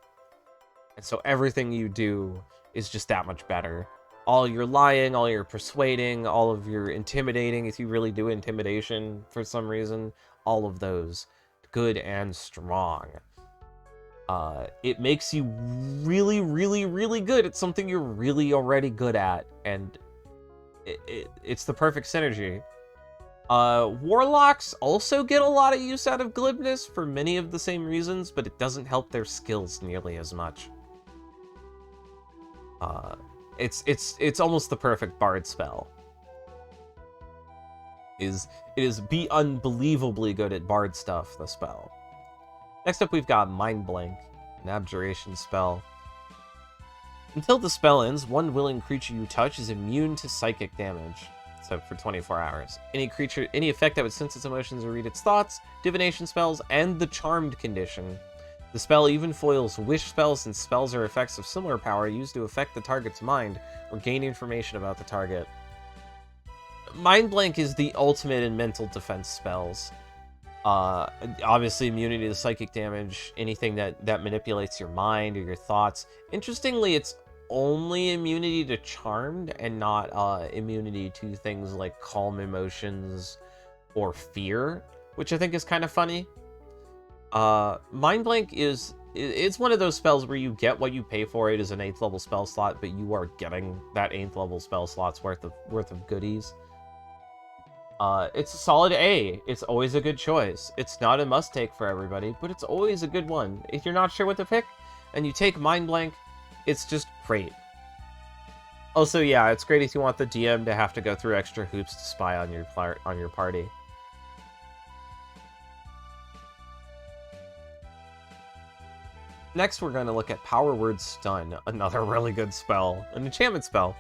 And so everything you do is just that much better. All your lying, all your persuading, all of your intimidating, if you really do intimidation for some reason, all of those, good and strong. It makes you really, really, really good at something you're really already good at, and it's the perfect synergy. Warlocks also get a lot of use out of Glibness for many of the same reasons, but it doesn't help their skills nearly as much. It's almost the perfect bard spell. It is be unbelievably good at bard stuff, the spell. Next up, we've got Mind Blank, an abjuration spell. Until the spell ends, one willing creature you touch is immune to psychic damage. So for 24 hours. Any effect that would sense its emotions or read its thoughts, divination spells, and the charmed condition. The spell even foils wish spells and spells or effects of similar power used to affect the target's mind or gain information about the target. Mind Blank is the ultimate in mental defense spells. Obviously immunity to psychic damage, anything that manipulates your mind or your thoughts. Interestingly, it's only immunity to charmed and not immunity to things like calm emotions or fear, which I think is kind of funny. Mind Blank it's one of those spells where you get what you pay for. It is an 8th level spell slot, but you are getting that 8th level spell slot's worth of goodies. It's a solid A. It's always a good choice. It's not a must-take for everybody, but it's always a good one. If you're not sure what to pick, and you take Mind Blank, it's just great. Also, yeah, it's great if you want the DM to have to go through extra hoops to spy on your party. Next, we're going to look at Power Word Stun, another really good spell, an enchantment spell.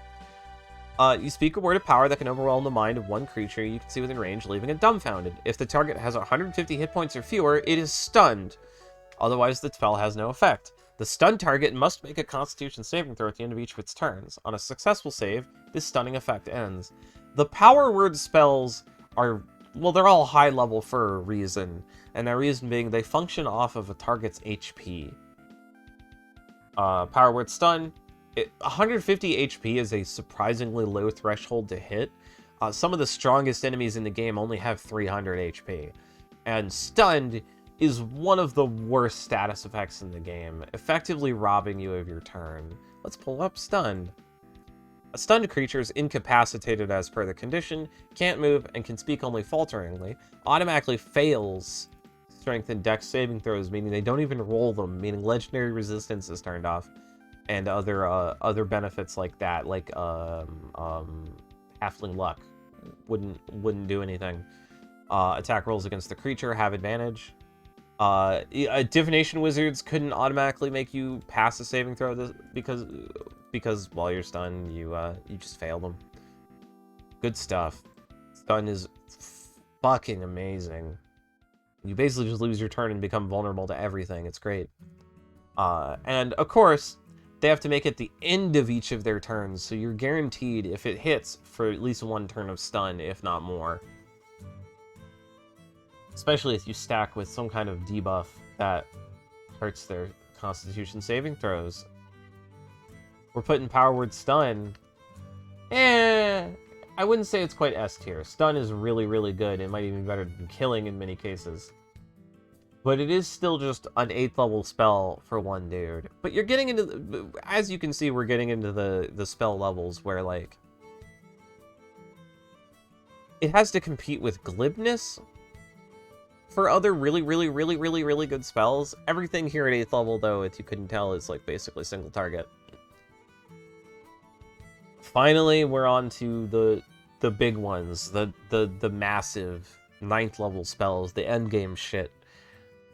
You speak a word of power that can overwhelm the mind of one creature you can see within range, leaving it dumbfounded. If the target has 150 hit points or fewer, it is stunned. Otherwise, the spell has no effect. The stunned target must make a Constitution saving throw at the end of each of its turns. On a successful save, this stunning effect ends. The power word spells are, well, they're all high level for a reason, and that reason being they function off of a target's HP. Power word stun. 150 HP is a surprisingly low threshold to hit. Some of the strongest enemies in the game only have 300 HP. And stunned is one of the worst status effects in the game, effectively robbing you of your turn. Let's pull up stunned. A stunned creature is incapacitated as per the condition, can't move, and can speak only falteringly, automatically fails strength and dex saving throws, meaning they don't even roll them, meaning legendary resistance is turned off, and other benefits like that, like halfling luck wouldn't do anything. Attack rolls against the creature have advantage. Divination wizards couldn't automatically make you pass a saving throw because while you're stunned, you just fail them. Good stuff. Stun is fucking amazing. You basically just lose your turn and become vulnerable to everything. It's great. And of course, they have to make it the end of each of their turns, so you're guaranteed, if it hits, for at least one turn of stun, if not more. Especially if you stack with some kind of debuff that hurts their Constitution saving throws. We're putting power word stun. I wouldn't say it's quite S tier. Stun is really, really good. It might even be better than killing in many cases. But it is still just an 8th level spell for one dude. But you're getting into, as you can see, we're getting into the spell levels where, like, it has to compete with glibness for other really, really, really, really, really good spells. Everything here at 8th level, though, if you couldn't tell, is like basically single target. Finally, we're on to the big ones, the massive 9th level spells, the endgame shit,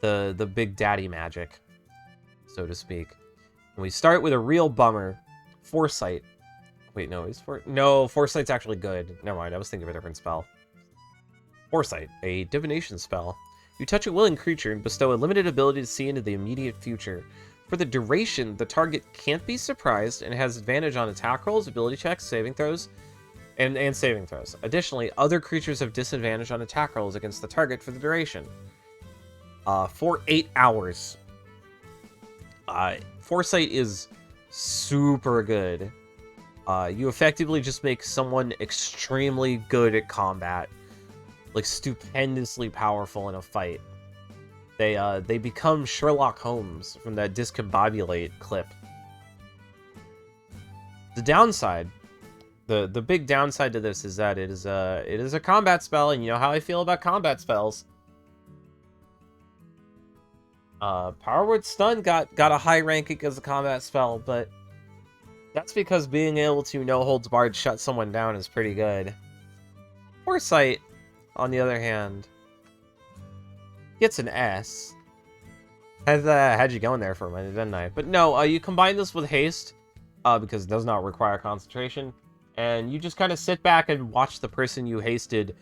the big daddy magic, so to speak. And we start with a real bummer, Foresight. Wait, no, Foresight's actually good. Never mind, I was thinking of a different spell. Foresight, a divination spell. You touch a willing creature and bestow a limited ability to see into the immediate future. For the duration, the target can't be surprised and has advantage on attack rolls, ability checks, saving throws, and saving throws. Additionally, other creatures have disadvantage on attack rolls against the target for the duration. For 8 hours. Foresight is super good. You effectively just make someone extremely good at combat. Like, stupendously powerful in a fight. They become Sherlock Holmes from that Discombobulate clip. The downside, the big downside to this is that it is a combat spell, and you know how I feel about combat spells. Power Word Stun got a high ranking as a combat spell, but that's because being able to no holds barred shut someone down is pretty good. Foresight, on the other hand, gets an S. Had you going there for a minute, didn't I? But no, you combine this with haste, because it does not require concentration, and you just kind of sit back and watch the person you hasted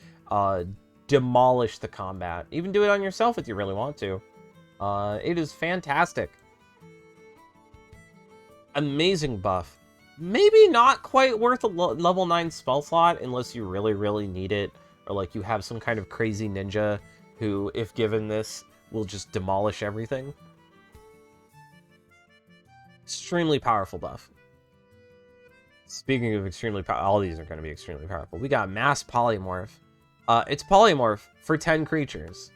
demolish the combat. Even do it on yourself if you really want to. It is fantastic. Amazing buff. Maybe not quite worth a level 9 spell slot unless you really, really need it, or like you have some kind of crazy ninja who, if given this, will just demolish everything. Extremely powerful buff. Speaking of extremely powerful, all these are going to be extremely powerful. We got Mass Polymorph. It's Polymorph for 10 creatures.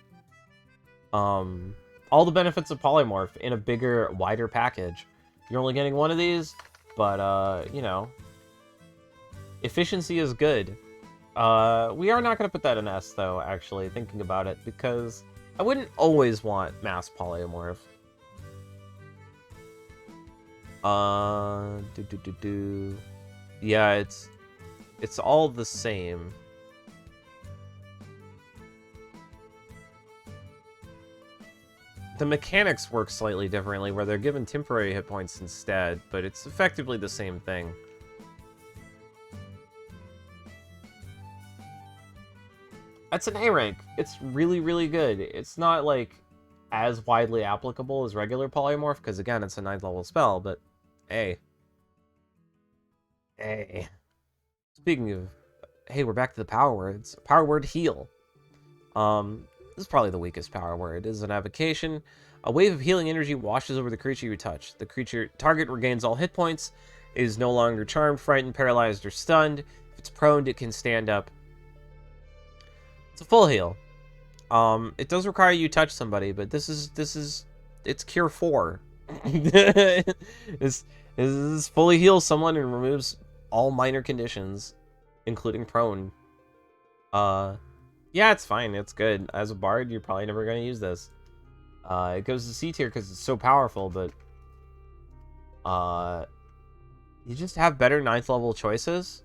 All the benefits of Polymorph in a bigger, wider package. You're only getting one of these, but, you know, efficiency is good. We are not going to put that in S, though, actually, thinking about it, because I wouldn't always want Mass Polymorph. Yeah, it's all the same. The mechanics work slightly differently, where they're given temporary hit points instead, but it's effectively the same thing. That's an A rank. It's really, really good. It's not, like, as widely applicable as regular Polymorph, because, again, it's a 9th level spell, but A. A. Speaking of... Hey, we're back to the power words. Power word, heal. This is probably the weakest power word. It is an evocation. A wave of healing energy washes over the creature you touch. The creature target regains all hit points, is no longer charmed, frightened, paralyzed, or stunned. If it's prone, it can stand up. It's a full heal. It does require you touch somebody, but it's Cure 4. This fully heals someone and removes all minor conditions, including prone. Yeah, it's fine. It's good. As a bard, you're probably never going to use this. It goes to C tier because it's so powerful, but you just have better 9th level choices.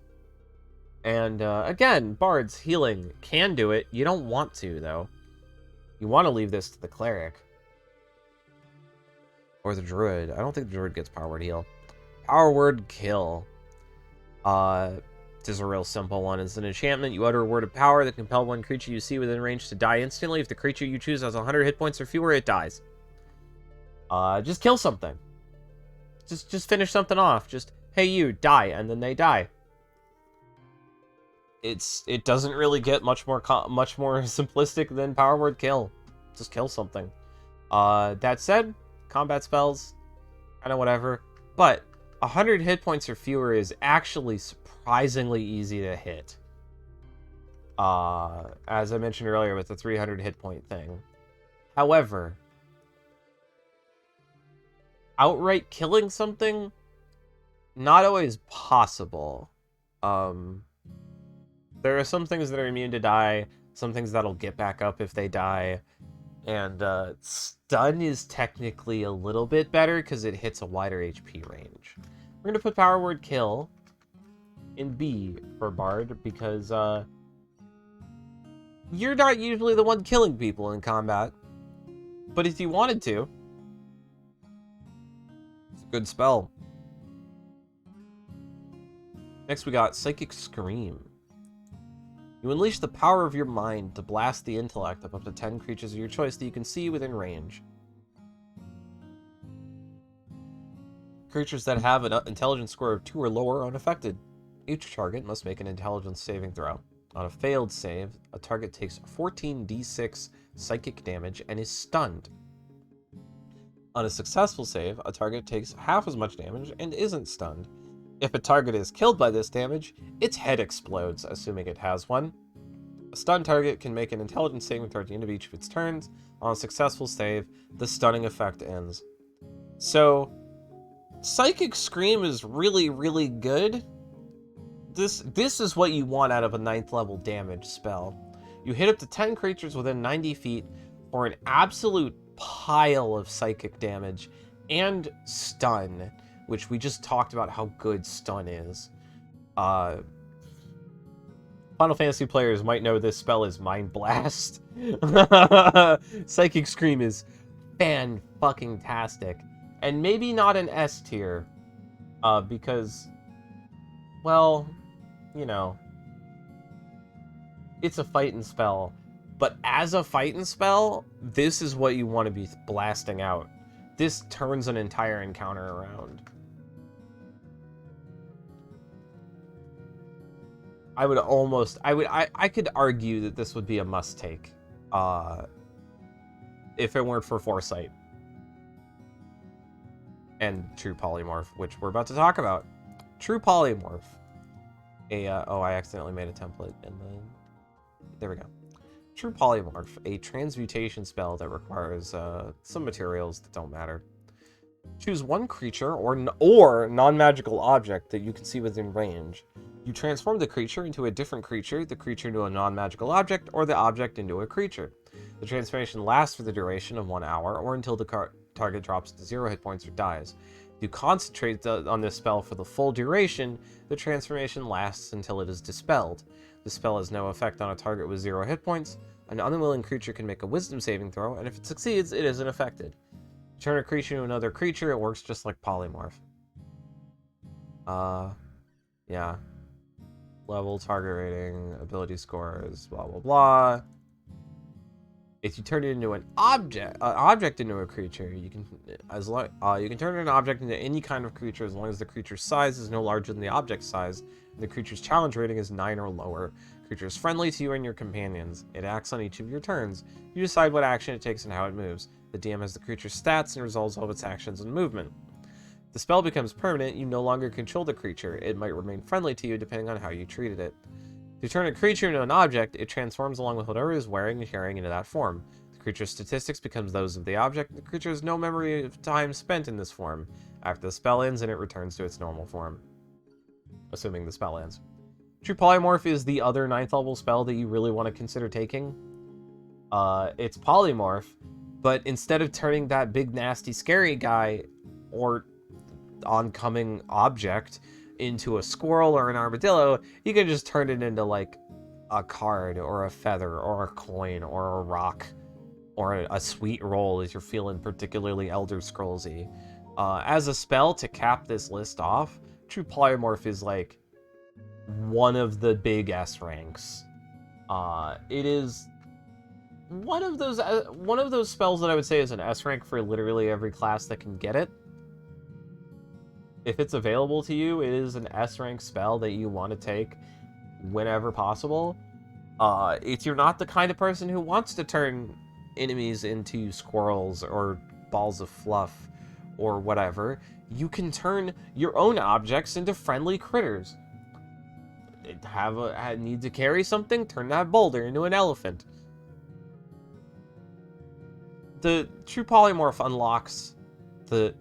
And again, bards, healing, can do it. You don't want to, though. You want to leave this to the cleric. Or the druid. I don't think the druid gets power word heal. Power word kill. This is a real simple one. It's an enchantment. You utter a word of power that compels one creature you see within range to die instantly. If the creature you choose has 100 hit points or fewer, it dies. Just kill something. Just finish something off. Just, hey, you, die, and then they die. It doesn't really get much more simplistic than power word kill. Just kill something. That said, combat spells, kind of whatever. But 100 hit points or fewer is actually surprisingly easy to hit. As I mentioned earlier with the 300 hit point thing. However, outright killing something, not always possible. There are some things that are immune to die, some things that'll get back up if they die, and stun is technically a little bit better because it hits a wider HP range. We're going to put power word kill in B for bard because you're not usually the one killing people in combat, but if you wanted to, it's a good spell. Next we got Psychic Scream. You unleash the power of your mind to blast the intellect of up to 10 creatures of your choice that you can see within range. Creatures that have an intelligence score of 2 or lower are unaffected. Each target must make an intelligence saving throw. On a failed save, a target takes 14d6 psychic damage and is stunned. On a successful save, a target takes half as much damage and isn't stunned. If a target is killed by this damage, its head explodes, assuming it has one. A stunned target can make an intelligence saving throw at the end of each of its turns. On a successful save, the stunning effect ends. So, Psychic Scream is really, really good. This is what you want out of a 9th level damage spell. You hit up to 10 creatures within 90 feet for an absolute pile of psychic damage and stun, which we just talked about how good stun is. Final Fantasy players might know this spell is Mind Blast. Psychic Scream is fan-fucking-tastic. And maybe not an S tier, because, well, you know, it's a fighting spell. But as a fighting spell, this is what you want to be blasting out. This turns an entire encounter around. I could argue that this would be a must-take, if it weren't for Foresight. And True Polymorph, which we're about to talk about. True Polymorph. Oh, I accidentally made a template, and then... There we go. True Polymorph, a transmutation spell that requires some materials that don't matter. Choose one creature or non-magical object that you can see within range. You transform the creature into a different creature, the creature into a non-magical object, or the object into a creature. The transformation lasts for the duration of 1 hour, or until the target drops to 0 hit points or dies. If you concentrate on this spell for the full duration, the transformation lasts until it is dispelled. The spell has no effect on a target with 0 hit points. An unwilling creature can make a wisdom saving throw, and if it succeeds, it isn't affected. Turn a creature into another creature, it works just like Polymorph. Yeah. level, target rating, ability scores, blah blah blah. If you turn it into an object into a creature, you can you can turn an object into any kind of creature as long as the creature's size is no larger than the object's size, and the creature's challenge rating is 9 or lower. The creature is friendly to you and your companions. It acts on each of your turns. You decide what action it takes and how it moves. The DM has the creature's stats and resolves all of its actions and movement. If the spell becomes permanent, you no longer control the creature. It might remain friendly to you depending on how you treated it. If you turn a creature into an object, it transforms along with whatever it is wearing and carrying into that form. The creature's statistics becomes those of the object, and the creature has no memory of time spent in this form. After the spell ends, and it returns to its normal form. Assuming the spell ends. True Polymorph is the other 9th level spell that you really want to consider taking. It's Polymorph, but instead of turning that big, nasty, scary guy, or oncoming object, into a squirrel or an armadillo, you can just turn it into like a card or a feather or a coin or a rock or a sweet roll if you're feeling particularly Elder Scrollsy. As a spell to cap this list off, True Polymorph is like one of the big S ranks. It is one of those spells that I would say is an S rank for literally every class that can get it. If it's available to you, it is an S rank spell that you want to take whenever possible. If you're not the kind of person who wants to turn enemies into squirrels or balls of fluff or whatever, you can turn your own objects into friendly critters. Need to carry something? Turn that boulder into an elephant. The True Polymorph unlocks the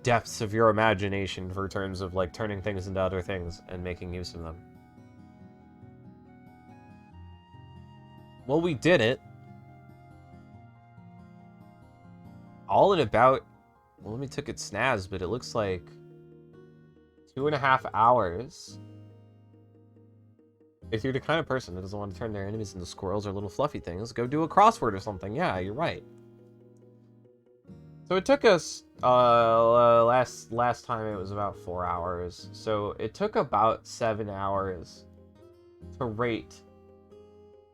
depths of your imagination for terms of like turning things into other things and making use of them. Well, we did it. All in about, well, let me took it snaz, but it looks like 2.5 hours. If you're the kind of person that doesn't want to turn their enemies into squirrels or little fluffy things, go do a crossword or something. Yeah, you're right. So it took us, last time it was about 4 hours. So it took about 7 hours to rate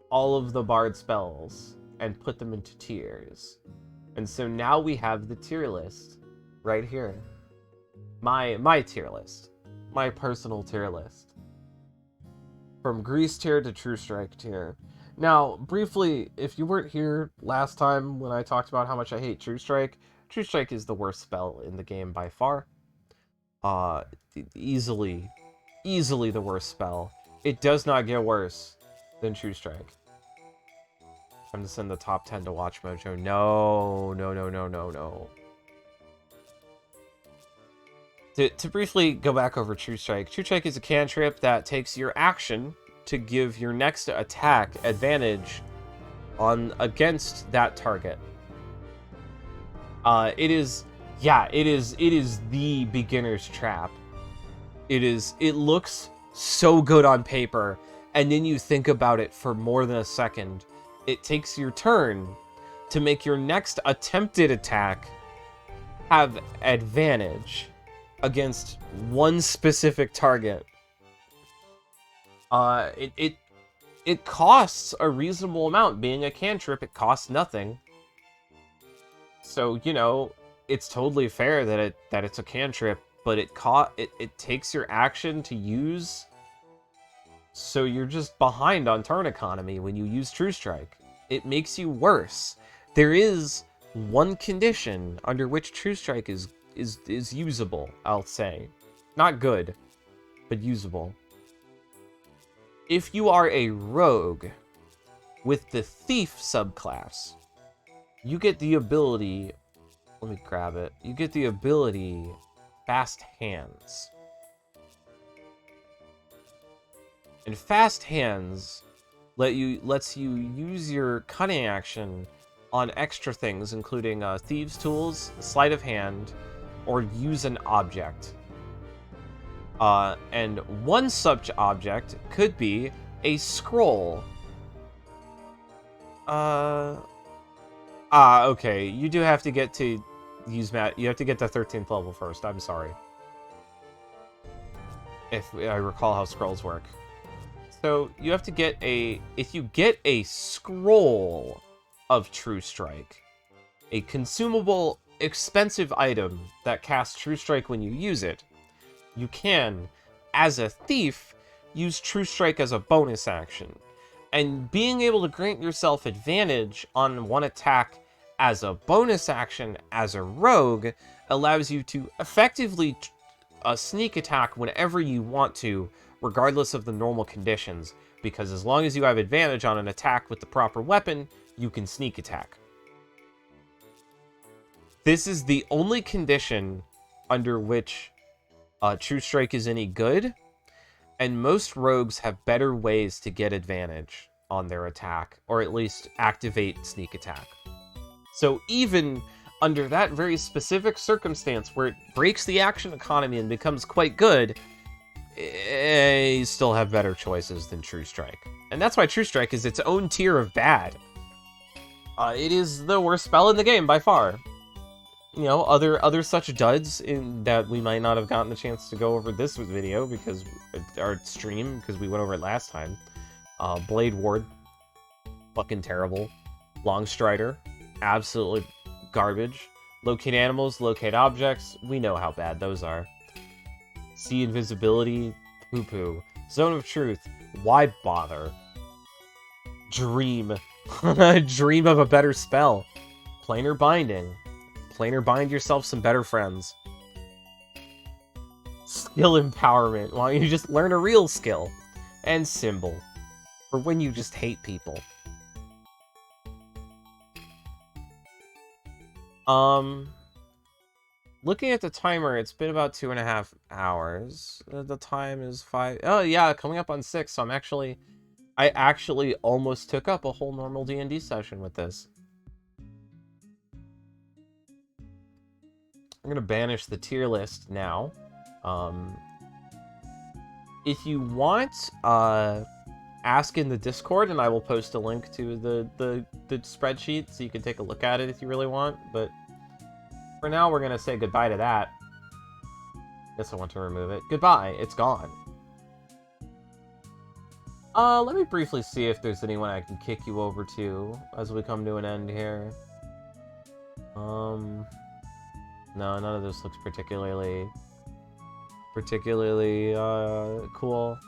all of the Bard spells and put them into tiers. And so now we have the tier list right here. My tier list. My personal tier list. From Grease tier to True Strike tier. Now, briefly, if you weren't here last time when I talked about how much I hate True Strike is the worst spell in the game by far. Easily the worst spell. It does not get worse than True Strike. I'm to send the top 10 to Watch Mojo. No. To briefly go back over True Strike is a cantrip that takes your action to give your next attack advantage against that target. It is the beginner's trap. It looks so good on paper, and then you think about it for more than a second. It takes your turn to make your next attempted attack have advantage against one specific target. It costs a reasonable amount. Being a cantrip, it costs nothing. So, you know, it's totally fair that it's a cantrip, but it takes your action to use. So you're just behind on turn economy when you use True Strike. It makes you worse. There is one condition under which True Strike is usable, I'll say. Not good, but usable. If you are a rogue with the Thief subclass, you get the ability, let me grab it. You get the ability Fast Hands. And Fast Hands lets you use your cunning action on extra things, including thieves' tools, sleight of hand, or use an object. And one such object could be a scroll. Okay. You do have to get to use you have to get to 13th level first. I'm sorry. If I recall how scrolls work. So you have to get if you get a scroll of True Strike, a consumable, expensive item that casts True Strike when you use it, you can, as a thief, use True Strike as a bonus action. And being able to grant yourself advantage on one attack as a bonus action as a rogue allows you to effectively sneak attack whenever you want to, regardless of the normal conditions, because as long as you have advantage on an attack with the proper weapon, you can sneak attack. This is the only condition under which True Strike is any good, and most rogues have better ways to get advantage on their attack, or at least activate sneak attack. So even under that very specific circumstance where it breaks the action economy and becomes quite good, you still have better choices than True Strike. And that's why True Strike is its own tier of bad. It is the worst spell in the game by far. You know, other such duds in that we might not have gotten a chance to go over this video because our stream, because we went over it last time. Blade Ward, fucking terrible. Longstrider, absolutely garbage. Locate animals, locate objects, we know how bad those are. See invisibility, poo-poo. Zone of Truth, why bother? Dream. Dream of a better spell. Planar Binding. Planar bind yourself some better friends. Skill empowerment. Why don't you just learn a real skill? And Symbol. For when you just hate people. Looking at the timer, it's been about 2.5 hours. The time is 5. Oh yeah, coming up on 6. So I actually almost took up a whole normal D&D session with this. I'm gonna banish the tier list now. If you want, ask in the Discord, and I will post a link to the spreadsheet so you can take a look at it if you really want. But for now, we're gonna say goodbye to that. Guess I want to remove it. Goodbye. It's gone. Let me briefly see if there's anyone I can kick you over to as we come to an end here. No, none of this looks particularly cool.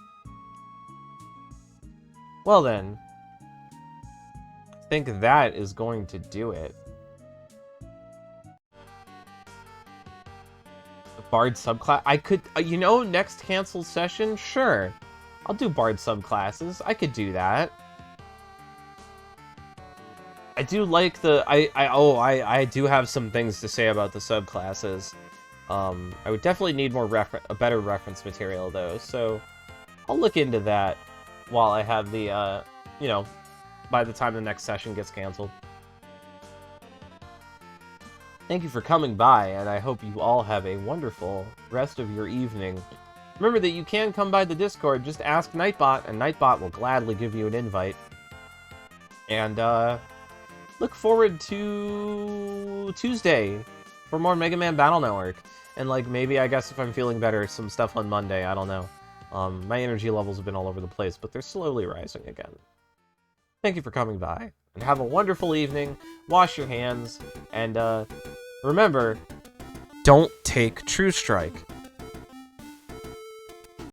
Well then, I think that is going to do it. The Bard subclass, I could, you know, next canceled session, sure. I'll do Bard subclasses, I could do that. I do like the, I do have some things to say about the subclasses. I would definitely need more a better reference material though, so I'll look into that while I have the, you know, by the time the next session gets canceled. Thank you for coming by, and I hope you all have a wonderful rest of your evening. Remember that you can come by the Discord, just ask Nightbot, and Nightbot will gladly give you an invite. And, look forward to Tuesday for more Mega Man Battle Network. And, like, maybe, I guess if I'm feeling better, some stuff on Monday, I don't know. My energy levels have been all over the place, but they're slowly rising again. Thank you for coming by, and have a wonderful evening, wash your hands, and, remember, don't take True Strike.